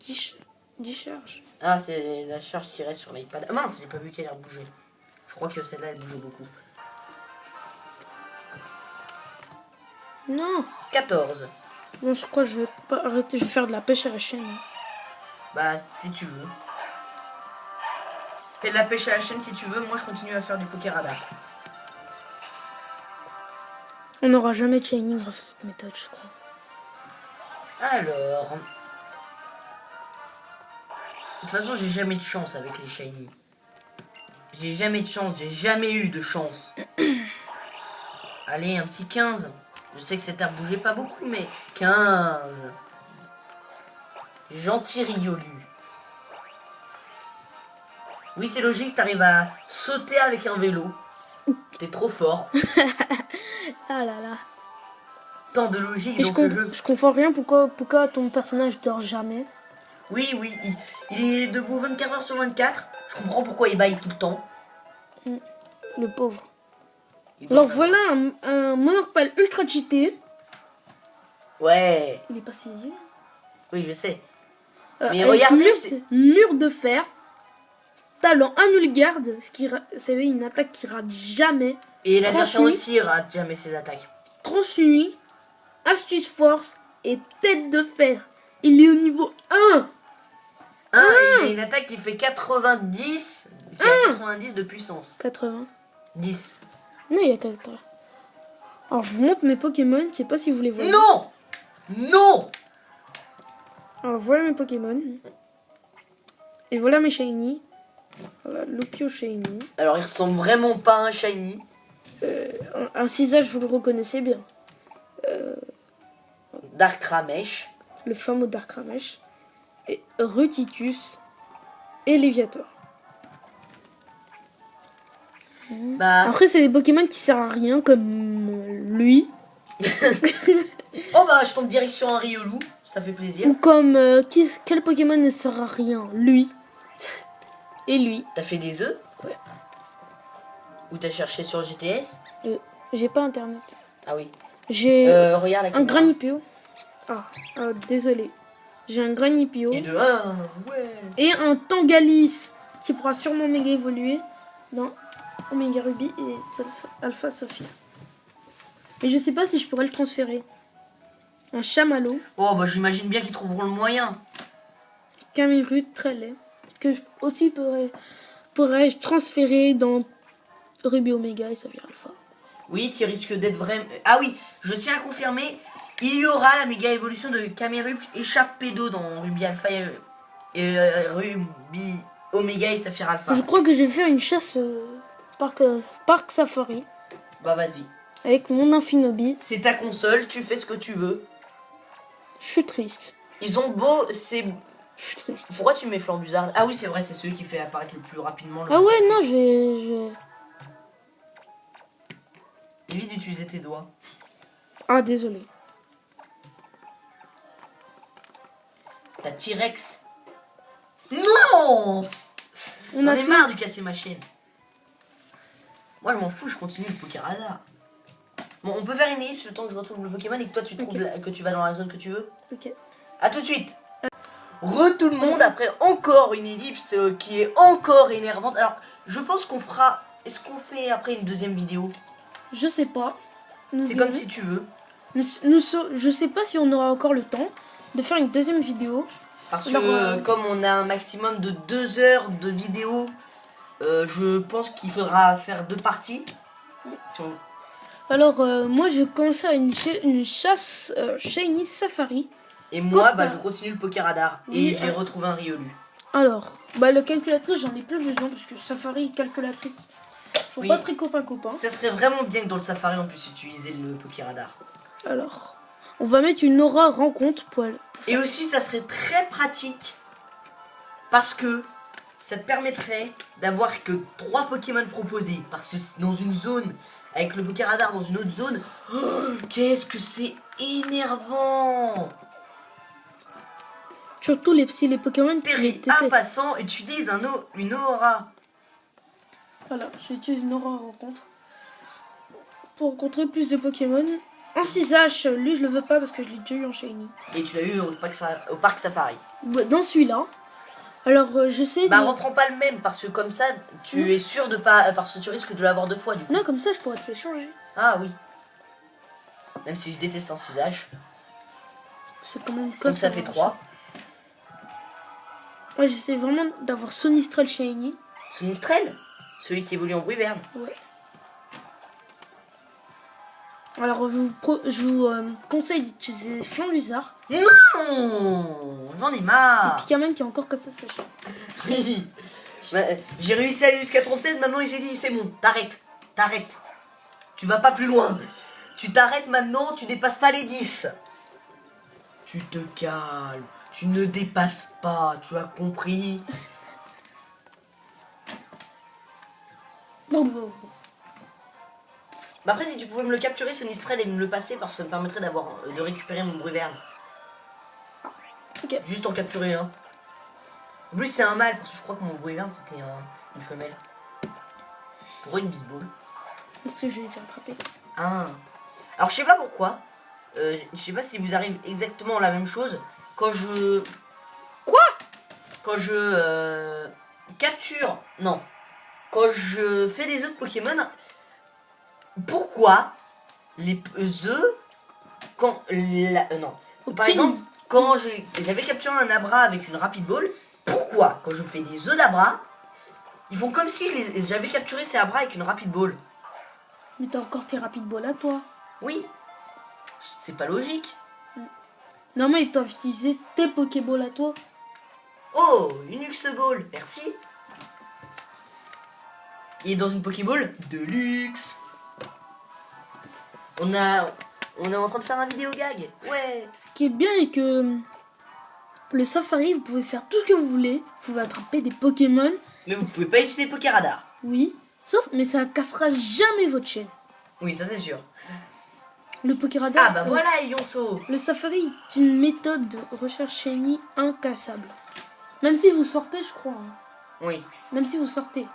10 charges? Ah, c'est la charge qui reste sur l'iPad. Ah mince, j'ai pas vu qu'elle a bougé. Je crois que celle-là, elle bougeait beaucoup. Non. 14. Bon, je crois que je vais pas arrêter. Je vais faire de la pêche à la chaîne. Bah, si tu veux. Fais de la pêche à la chaîne si tu veux. Moi, je continue à faire du Pokéradar. On n'aura jamais de shiny grâce à cette méthode, je crois. Alors... De toute façon, j'ai jamais de chance avec les shiny. J'ai jamais de chance. J'ai jamais eu de chance. Allez, un petit 15. Je sais que cette herbe bougeait pas beaucoup, mais 15. Gentil Riolu. Oui, c'est logique, t'arrives à sauter avec un vélo. T'es trop fort. Ah là là. Tant de logique Et dans ce jeu. Je comprends rien pourquoi ton personnage dort jamais. Oui, il est debout 24 heures sur 24. Je comprends pourquoi il baille tout le temps. Le pauvre. Alors voilà un Monorpal ultra cheaté. Ouais. Il est pas saisi. Oui, je sais. Mais regardez, mur de fer. Talent annule garde, c'est une attaque qui rate jamais. Et l'adversaire aussi rate jamais ses attaques. Tranche-nuit, astuce force et tête de fer. Il est au niveau 1. Il a une attaque qui fait 90. 90 de puissance. 80. 10. Non, il est à l'intérieur. Alors, je vous montre mes Pokémon. Je sais pas si vous les voyez. Non! Non! Alors, voilà mes Pokémon. Et voilà mes Shiny. Voilà, Lupio Shiny. Alors, il ressemble vraiment pas à un Shiny. Un Cisage, vous le reconnaissez bien. Dark Ramesh. Le fameux Dark Ramesh. Et Rutitus. et Léviator. Bah, Après, c'est des Pokémon qui servent à rien, comme lui. oh bah, je tombe direction un Riolu, ça fait plaisir. Ou comme... quel Pokémon ne sert à rien? Lui. Et lui. T'as fait des œufs? Ouais. Ou t'as cherché sur GTS? J'ai pas internet. Ah oui. J'ai Regarde la un caméra. Granipio. Désolé. J'ai un Granipio. Et de 1, ouais. Et un Tangalis qui pourra sûrement méga évoluer dans Omega Ruby et Alpha Sophia. Mais je sais pas si je pourrais le transférer. Un Chamallow, Oh bah j'imagine bien qu'ils trouveront le moyen. Camerupt, très laid. Que aussi pourrais-je transférer dans Ruby Omega et Saphir Alpha. Oui, qui risque d'être vraiment... Ah oui, je tiens à confirmer, il y aura la méga évolution de Camerupt et Sharpedo dans Ruby Alpha et Ruby Omega et Saphir Alpha. Je crois que je vais faire une chasse Parc Safari Bah vas-y. avec mon Infinobi. C'est ta console, tu fais ce que tu veux. Je suis triste. Ils ont beau... c'est... Je suis triste. Pourquoi tu mets Flambuzard? Ah oui, c'est vrai, c'est celui qui fait apparaître le plus rapidement le... Ah ouais, non, je vais... Évite d'utiliser tes doigts. Ah, désolé. T'as T-Rex. Non! On On a est tout- marre de casser ma chaîne. Moi, je m'en fous, je continue le Pokéradar. Bon, on peut faire une ellipse le temps que je retrouve le Pokémon et que toi, tu trouves que tu vas dans la zone que tu veux. Ok. A tout de suite. Tout le monde après encore une ellipse qui est encore énervante. Alors, je pense qu'on fera... Est-ce qu'on fait après une deuxième vidéo? Je sais pas. Nous C'est verrons. comme si tu veux. Je sais pas si on aura encore le temps de faire une deuxième vidéo. Parce Alors, que comme on a un maximum de 2 heures de vidéo, je pense qu'il faudra faire 2 parties. Si on- Alors, moi, je commençais à une chasse Shiny Safari. Et moi, Pourquoi bah, je continue le Pokéradar. Oui, Et j'ai retrouvé un Riolu. Alors, bah, le calculatrice, j'en ai plus besoin parce que Safari et calculatrice, faut Oui. pas très copain-copain. Ça serait vraiment bien que dans le Safari, on puisse utiliser le Pokéradar. Alors, on va mettre une aura rencontre pour elle. Et aussi, ça serait très pratique. Parce que ça te permettrait d'avoir que 3 Pokémon proposés. Parce que dans une zone, avec le Pokéradar dans une autre zone, oh, qu'est-ce que c'est énervant! Surtout si les Pokémon qui les Terry, détestent. un passant, utilise une aura. Voilà, j'utilise une aura rencontre pour rencontrer plus de Pokémon. En 6H, lui je le veux pas parce que je l'ai déjà eu en Shiny. Et tu l'as eu au parc Safari. Ouais, dans celui-là. Alors je sais. Bah reprends pas le même parce que comme ça tu es sûr de pas. Parce que tu risques de l'avoir 2 fois du coup. Non, comme ça je pourrais te l'échanger. Ah oui. Même si je déteste un 6H. C'est quand même Comme ça fait 3. Moi j'essaie vraiment d'avoir Sonistrel Shiny. Sonistrel, celui qui évolue en bruit vert. Ouais. Alors je vous conseille d'utiliser Flambuzard. Non, j'en ai Et marre. Pikaman qui a encore cassé sa chaîne. Oui. Bah, j'ai réussi à aller jusqu'à 37, maintenant il s'est dit c'est bon, t'arrêtes. Tu vas pas plus loin. Tu t'arrêtes maintenant, tu dépasses pas les 10. Tu te calmes, tu ne dépasses pas, tu as compris. Bon. Bah après si tu pouvais me le capturer ce Nistrel et me le passer parce que ça me permettrait de récupérer mon bruit vert. Ok. Juste en capturer un. En plus c'est un mâle parce que je crois que mon bruit vert c'était une femelle. Pour une bisball. Parce que j'ai déjà attrapé. Ah. Alors je sais pas pourquoi. Je sais pas si vous arrive exactement la même chose. Quand je... Quoi? Quand je capture... Non. Quand je fais des œufs de Pokémon... Pourquoi les œufs... Quand... non. Par Ok. exemple, quand j'avais capturé un Abra avec une Rapid Ball, pourquoi quand je fais des œufs d'Abra, ils font comme si j'avais capturé ces Abra avec une Rapid Ball? Mais t'as encore tes Rapid Ball à toi. Oui. C'est pas logique. Non mais ils doivent utiliser tes Pokéball à toi. Oh, une Luxe Ball, merci. Il est dans une Pokéball de luxe. On est en train de faire un vidéo gag. Ouais. Ce qui est bien est que Le safari, vous pouvez faire tout ce que vous voulez. Vous pouvez attraper des Pokémon. Mais vous pouvez pas utiliser Pokéradar. Oui. Sauf, mais ça cassera jamais votre chaîne. Oui, ça c'est sûr. Le Pokéradar. Ah bah voilà, Yonso. Le safari est une méthode de recherche shiny incassable. Même si vous sortez, je crois. Hein. Oui. Même si vous sortez.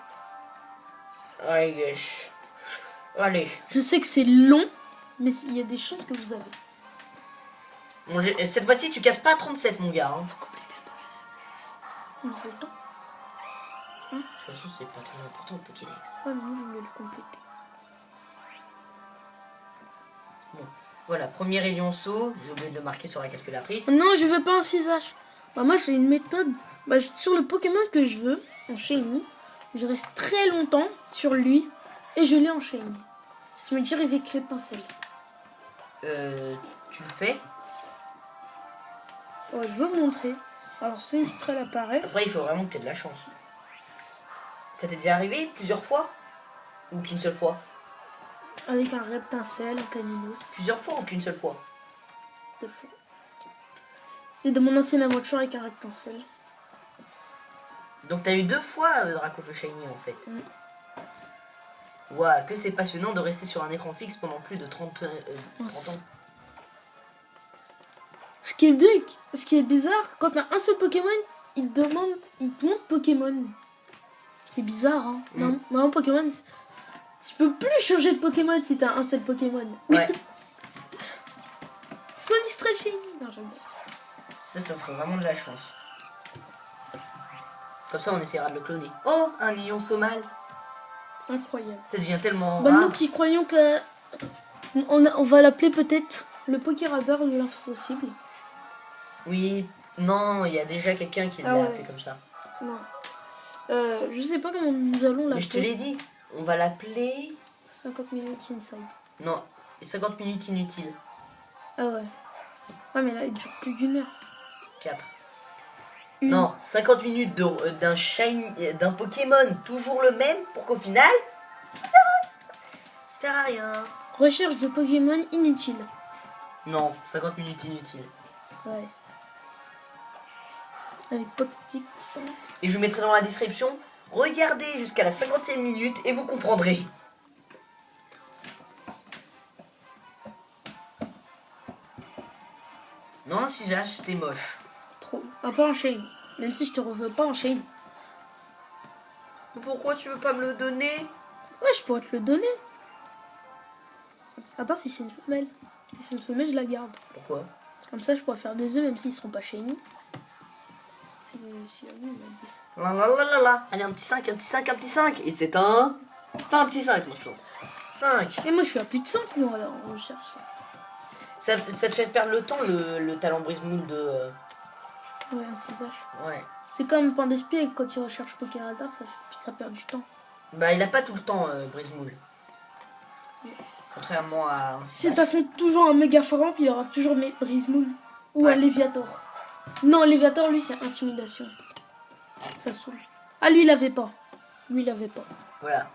Allez. Allez. Je sais que c'est long, mais il y a des chances que vous avez. Bon, cette fois-ci, tu casses pas 37, mon gars. Hein. On a pas le temps. De toute façon, c'est pas très important, le Pokédex. Ah, mais moi, je voulais le compléter. Bon, voilà, premier Yonso. J'ai oublié de le marquer sur la calculatrice. Non, je veux pas un 6H. Bah, moi, j'ai une méthode. Bah, sur le Pokémon que je veux, en shiny, je reste très longtemps sur lui et je l'ai en shiny. Ça m'est déjà arrivé créer pincelle. Tu le fais. Ouais, je veux vous montrer. Alors, Sinistrel apparaît. Après, il faut vraiment que tu aies de la chance. Ça t'est déjà arrivé plusieurs fois? Ou qu'une seule fois? Avec un Reptincelle, un Caninos. Plusieurs fois ou qu'une seule fois? Deux fois. Et de mon ancienne aventure avec un Reptincelle. Donc t'as eu 2 fois Dracofeu Shiny en fait. Mm. Ouah, que c'est passionnant de rester sur un écran fixe pendant plus de 30 ans. Ce qui est bizarre, quand t'as un seul Pokémon, il te montre Pokémon. C'est bizarre, hein. Mm. Non, Pokémon, tu peux plus changer de Pokémon si t'as un seul Pokémon. Ouais. Sonistrel Shiny. Non, j'aime bien. Ça serait vraiment de la chance. Comme ça, on essaiera de le cloner. Oh, un Ion Somal. Incroyable. Ça devient tellement Bah, rare. nous qui croyons que... On va l'appeler peut-être le Pokéradar de l'impossible. Oui, non, il y a déjà quelqu'un qui l'a Ah ouais. appelé comme ça. Non. Je sais pas comment nous allons Mais je te l'appeler. l'ai dit, on va l'appeler... 50 minutes inside. Non, 50 minutes inutiles. Ah ouais. Ah mais là, il dure plus d'une heure. 4. Une. Non, 50 minutes d'un shiny, d'un Pokémon toujours le même pour qu'au final, ça sert à rien. Recherche de Pokémon inutile. Non, 50 minutes inutiles. Ouais. Avec Poptix. Et je mettrai dans la description, regardez jusqu'à la 50e minute et vous comprendrez. Non, si j'ai acheté moche. Trop. Ah, pas en chain. Même si je te reveux pas en chain. Pourquoi tu veux pas me le donner? Ouais, je pourrais te le donner. À part si c'est une femelle. Si c'est une femelle, je la garde. Pourquoi? Comme ça, je pourrais faire des œufs même s'ils seront pas shiny. Si oui, La la la la la. Allez, un petit 5, un petit 5, un petit 5. Et c'est un... Pas un petit 5, moi je pense. 5. et moi, je suis à plus de 5, moi, alors on cherche. Ça te fait perdre le temps, le talent brise-moule de... Ouais, un 6H. Ouais. C'est comme Pain d'Esprit, et quand tu recherches Pokéradar, ça perd du temps. Bah, il a pas tout le temps, brise-moule. Contrairement à un Si 6H. t'affrontes toujours un méga forum, il y aura toujours mes Brise-Moule. Ou Ouais. un Léviator. Non, Léviator, lui, c'est intimidation. Ça saoule. Ah, lui, il avait pas. Lui, il avait pas. Voilà.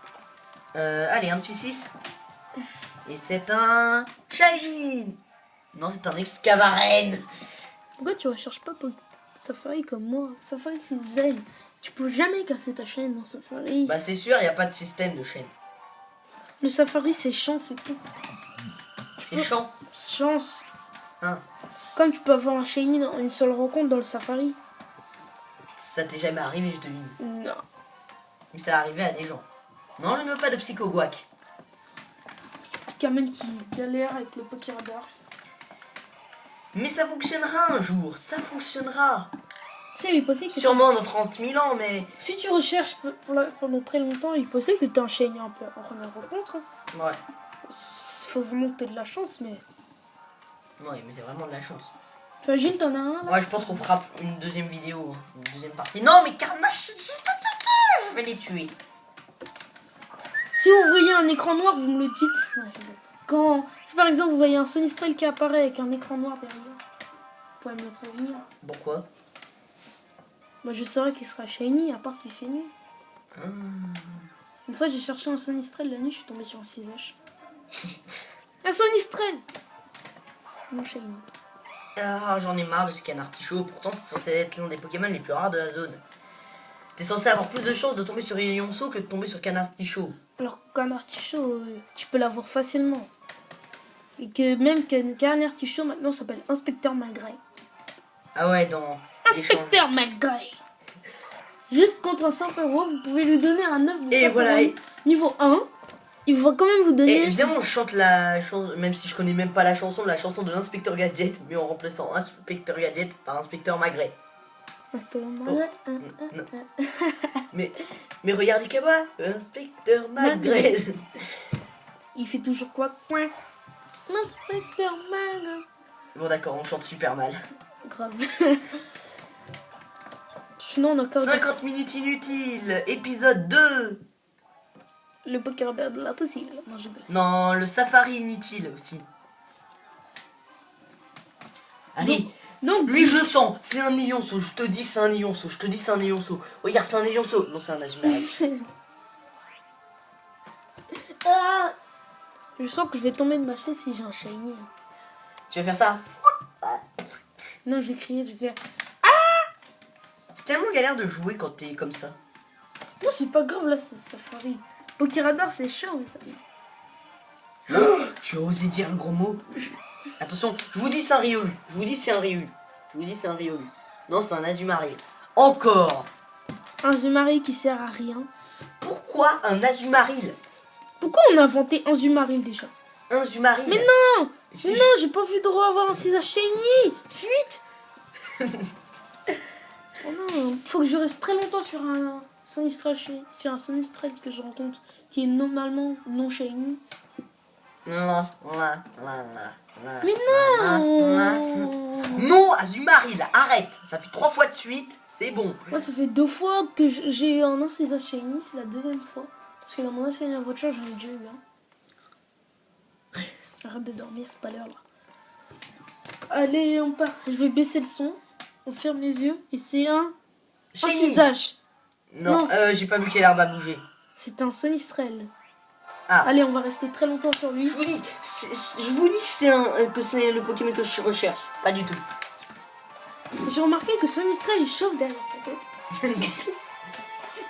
Allez, un petit 6. Et c'est un... Shiny. Non, c'est un Excavaren. Pourquoi tu recherches pas Safari comme moi? Safari, c'est zen. Tu peux jamais casser ta chaîne dans Safari. Bah, c'est sûr, il n'y a pas de système de chaîne. Le Safari, c'est chance et tout. C'est chiant. Chance. Hein. Comme tu peux avoir un shiny dans une seule rencontre dans le Safari. Ça t'est jamais arrivé, je te dis. Non. Mais ça arrivé à des gens. Non, je ne veux pas de psycho-guac. Kamel qui galère avec le Pokéradar. Mais ça fonctionnera un jour, ça fonctionnera. Tu sais, il est possible que Sûrement dans 30 000 ans, mais... si tu recherches pendant très longtemps, il est possible que tu aies un shiny un peu en première rencontre. Hein. Ouais. Faut vraiment que tu aies de la chance, mais... Ouais, mais c'est vraiment de la chance. T'imagines, t'en as un là. Ouais, je pense qu'on fera une deuxième vidéo, une deuxième partie. Non, mais Carnage, je vais les tuer. Si vous voyez un écran noir, vous me le dites. Ouais, quand, si par exemple vous voyez un Sonistrel qui apparaît avec un écran noir derrière, vous pouvez me le prévenir. Pourquoi? Moi je saurais qu'il sera shiny, à part s'il fait nuit. Une fois j'ai cherché un Sonistrel la nuit, je suis tombée sur un 6H. Un Sonistrel. Non shiny. Ah, j'en ai marre de ce canard tichot. Pourtant, c'est censé être l'un des Pokémon les plus rares de la zone. T'es censé avoir plus de chances de tomber sur Lionceau que de tomber sur canard tichot. Alors qu'un artichaut, tu peux l'avoir facilement. Et que même qu'un artichaut maintenant s'appelle Inspecteur Magray. Ah ouais, dans les champs. Inspecteur Magray. Juste contre un simple héros, vous pouvez lui donner un œuf de Et voilà. Saffron niveau 1. Il va quand même vous Et donner... évidemment, on chante la chanson, même si je connais même pas la chanson de l'Inspecteur Gadget, mais en remplaçant Inspecteur Gadget par Inspecteur Magray. Mais regardez Kawa, Inspecteur Magray. Il fait toujours quoi? Coin. Inspecteur Magray. Bon d'accord, on chante super mal. Grave. Sinon, on a encore 50 minutes inutiles, épisode 2. le poker de l'impossible. Non, je rigole. Non, le safari inutile aussi. Allez, Donc, lui je le sens, c'est un Lionceau, je te dis c'est un Lionceau, je te dis c'est un Lionceau. Regarde, c'est un Lionceau. Non, c'est un Azumarill. ah, je sens que je vais tomber de ma chaise si j'ai un shiny. Tu vas faire ça? Non, je vais crier, je vais faire... C'est tellement galère de jouer quand t'es comme ça. Non, c'est pas grave, là, c'est Safari. Pokéradar, c'est chiant, mais ça... Tu as osé dire un gros mot? Attention, je vous dis c'est un Riolu. Je vous dis c'est un Riolu. Je vous dis c'est un Riolu. Non, c'est un Azumarill. Encore. Un Zumarill qui sert à rien. Pourquoi un Azumarill? Pourquoi on a inventé un Zumarill déjà? Un Zumarill. Mais non! Mais non, j'ai pas vu de droit avoir un César Shiny! Fuite! Oh non, faut que je reste très longtemps sur un Sonistrel sur un Sonistrel que je rencontre qui est normalement non shiny. Mais non! Non, Azumarill, arrête. Ça fait 3 fois de suite, c'est bon. Moi, ça fait 2 fois que j'ai eu un César Shiny, c'est la deuxième fois. Parce que dans mon ancienne voiture, j'en ai déjà eu un. Arrête de dormir, c'est pas l'heure là. Allez, on part. Je vais baisser le son. On ferme les yeux. Et c'est un Shiny. Sisage. Non, Non. J'ai pas vu quelle herbe a bougé. C'est un Sonistrel. Ah. Allez, on va rester très longtemps sur lui. Je vous dis que c'est le Pokémon que je recherche. Pas du tout. J'ai remarqué que Sonistrel il chauffe derrière sa tête.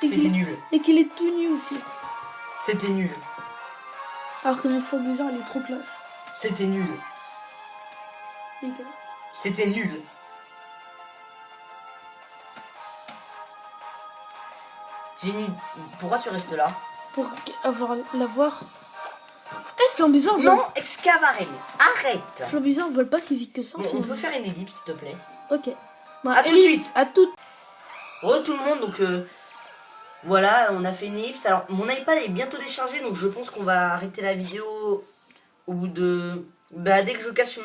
C'était nul. Et qu'il est tout nu aussi. C'était nul. Alors que mon Fulguzar il est trop classe. C'était nul. Les gars. C'était nul. Génie, pourquoi tu restes là? Pour l'avoir. Eh, Flambuzard vole. Non, Excavarel, arrête. Flambuzard vole pas si vite que ça. Bon, on finalement. peut faire une ellipse, s'il te plaît. Ok. Bah, À tout de ellipse, suite. À tout. Re tout le monde, donc voilà, on a fait une ellipse. Alors, mon iPad est bientôt déchargé, donc je pense qu'on va arrêter la vidéo au bout de... Bah, dès que je casse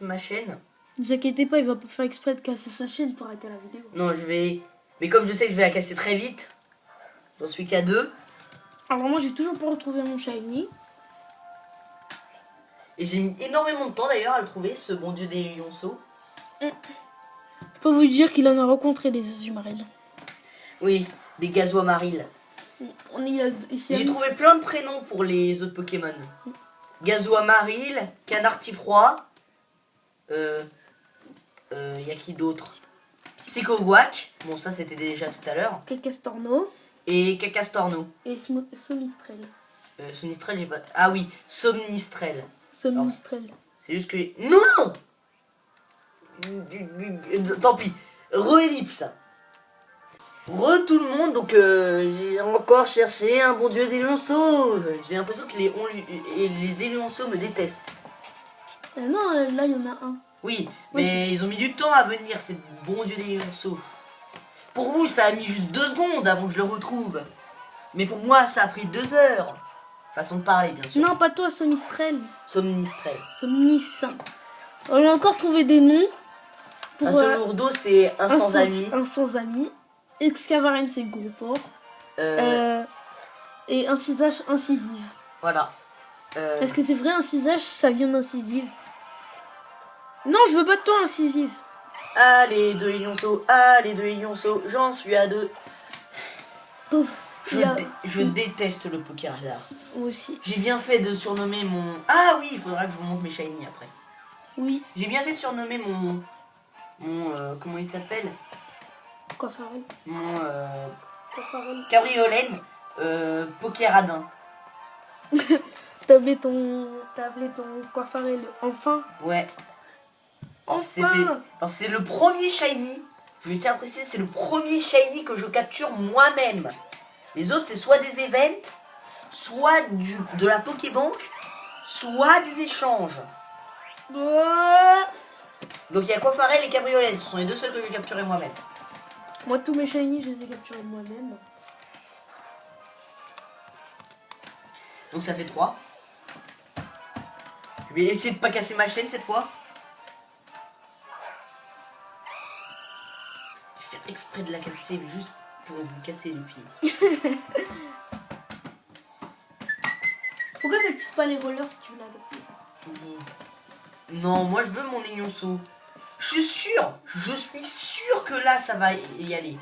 ma chaîne. Ne vous inquiétez pas, il va pas faire exprès de casser sa chaîne pour arrêter la vidéo. Non, je vais... Mais comme je sais que je vais la casser très vite, j'en suis qu'à 2. Alors moi j'ai toujours pas retrouvé mon shiny. Et j'ai mis énormément de temps d'ailleurs à le trouver, ce bon dieu des lionceaux. Je peux vous dire qu'il en a rencontré des Azumarill. Oui, des Gazoamaril. On est ici. J'ai trouvé plein de prénoms pour les autres Pokémon. Gazoamaril, Canartifroid. Y a qui d'autre? Psychogouac. Bon, ça c'était déjà tout à l'heure. Cacastorno Et Cacastorno. et Somistrel. Sonistrel, j'ai pas. Ah oui, Somnistrel. Somistrel. C'est juste que. Non! Tant pis. Re-ellipse. Tout le monde, donc j'ai encore cherché un bon dieu des lionceaux. J'ai l'impression que les élionceaux me détestent. Non, là il y en a un. Oui, Oui, mais ils ont mis du temps à venir, ces bons dieux des lionceaux. Pour vous, ça a mis juste 2 secondes avant que je le retrouve. Mais pour moi, ça a pris 2 heures. Façon de parler, bien sûr. Non, pas toi, Somistrel. Somnistrel. Somnis. On a encore trouvé des noms. Pour, Un seul lourdeau, c'est un sans amis. Un sans amis. Excavaren, c'est gros porc. Et un cisage incisive. Voilà. Est-ce que c'est vrai, incisage, ça vient d'incisive? Non, je veux pas de toi, incisive. Allez, 2 lionceaux, j'en suis à 2. Pauvre. Je déteste le Pokéradar. Moi aussi. J'ai bien fait de surnommer mon... Ah oui, il faudra que je vous montre mes shiny après. Oui. J'ai bien fait de surnommer comment il s'appelle? Quoi, Farel? Mon Quoi, Farel? cabriolet Pokéradin. T'as appelé ton Coiffarel enfin. Ouais. Enfin. C'est le premier shiny. Je tiens à préciser, c'est le premier shiny que je capture moi-même. Les autres, c'est soit des events, soit de la Pokébank, soit des échanges. Donc il y a Coiffarel et Cabriolet, ce sont les deux seuls que j'ai capturés moi-même. Moi, tous mes shiny, je les ai capturés moi-même. Donc ça fait 3. Je vais essayer de pas casser ma chaîne cette fois. Je vais faire exprès de la casser, mais juste pour vous casser les pieds. Pourquoi t'actives pas les rollers si tu veux la casser? Non, moi je veux mon Ignonceau. Je suis sûr que là ça va y aller.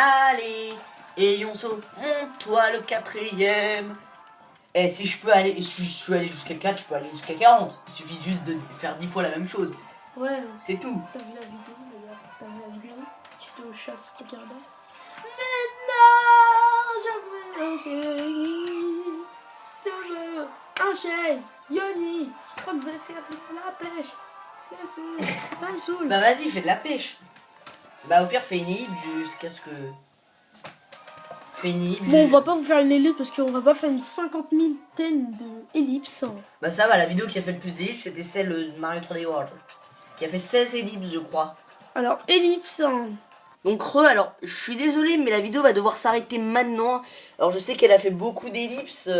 Allez, Ignonceau, monte-toi le 4ème. Et si je peux aller, si je suis allé jusqu'à 4, je peux aller jusqu'à 40. Il suffit juste de faire 10 fois la même chose. Ouais. C'est tout. T'as vu la vidéo d'ailleurs? T'as vu la vidéo? Tu te chasses Pokéradin? Maintenant, je veux un shiny. Je veux un shiny. Yoni, je crois que vous allez faire la pêche. Ça me saoule. Bah vas-y, fais de la pêche. Bah au pire, fais une ellipse jusqu'à ce que... Fais une ellipse. Bon, on va pas vous faire une ellipse parce qu'on va pas faire une 50 000 tonnes d'ellipses. Bah ça va, la vidéo qui a fait le plus d'ellipses, c'était celle de Mario 3D World. Qui a fait 16 ellipses, je crois. Alors, ellipse. Donc alors, je suis désolé, mais la vidéo va devoir s'arrêter maintenant. Alors je sais qu'elle a fait beaucoup d'ellipses.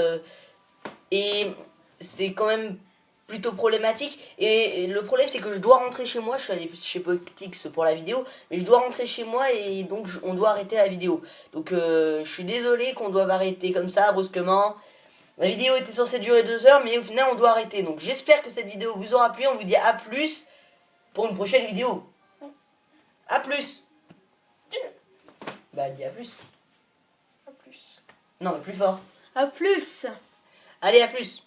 Et c'est quand même plutôt problématique. Et le problème, c'est que je dois rentrer chez moi. Je suis allé chez Pokétix pour la vidéo. Mais je dois rentrer chez moi et donc on doit arrêter la vidéo. Donc je suis désolé qu'on doive arrêter comme ça, brusquement. La vidéo était censée durer 2 heures, mais au final, on doit arrêter. Donc j'espère que cette vidéo vous aura plu. On vous dit à plus pour une prochaine vidéo. À plus. Bah dis à plus. À plus. Non, mais plus fort. À plus. Allez, à plus.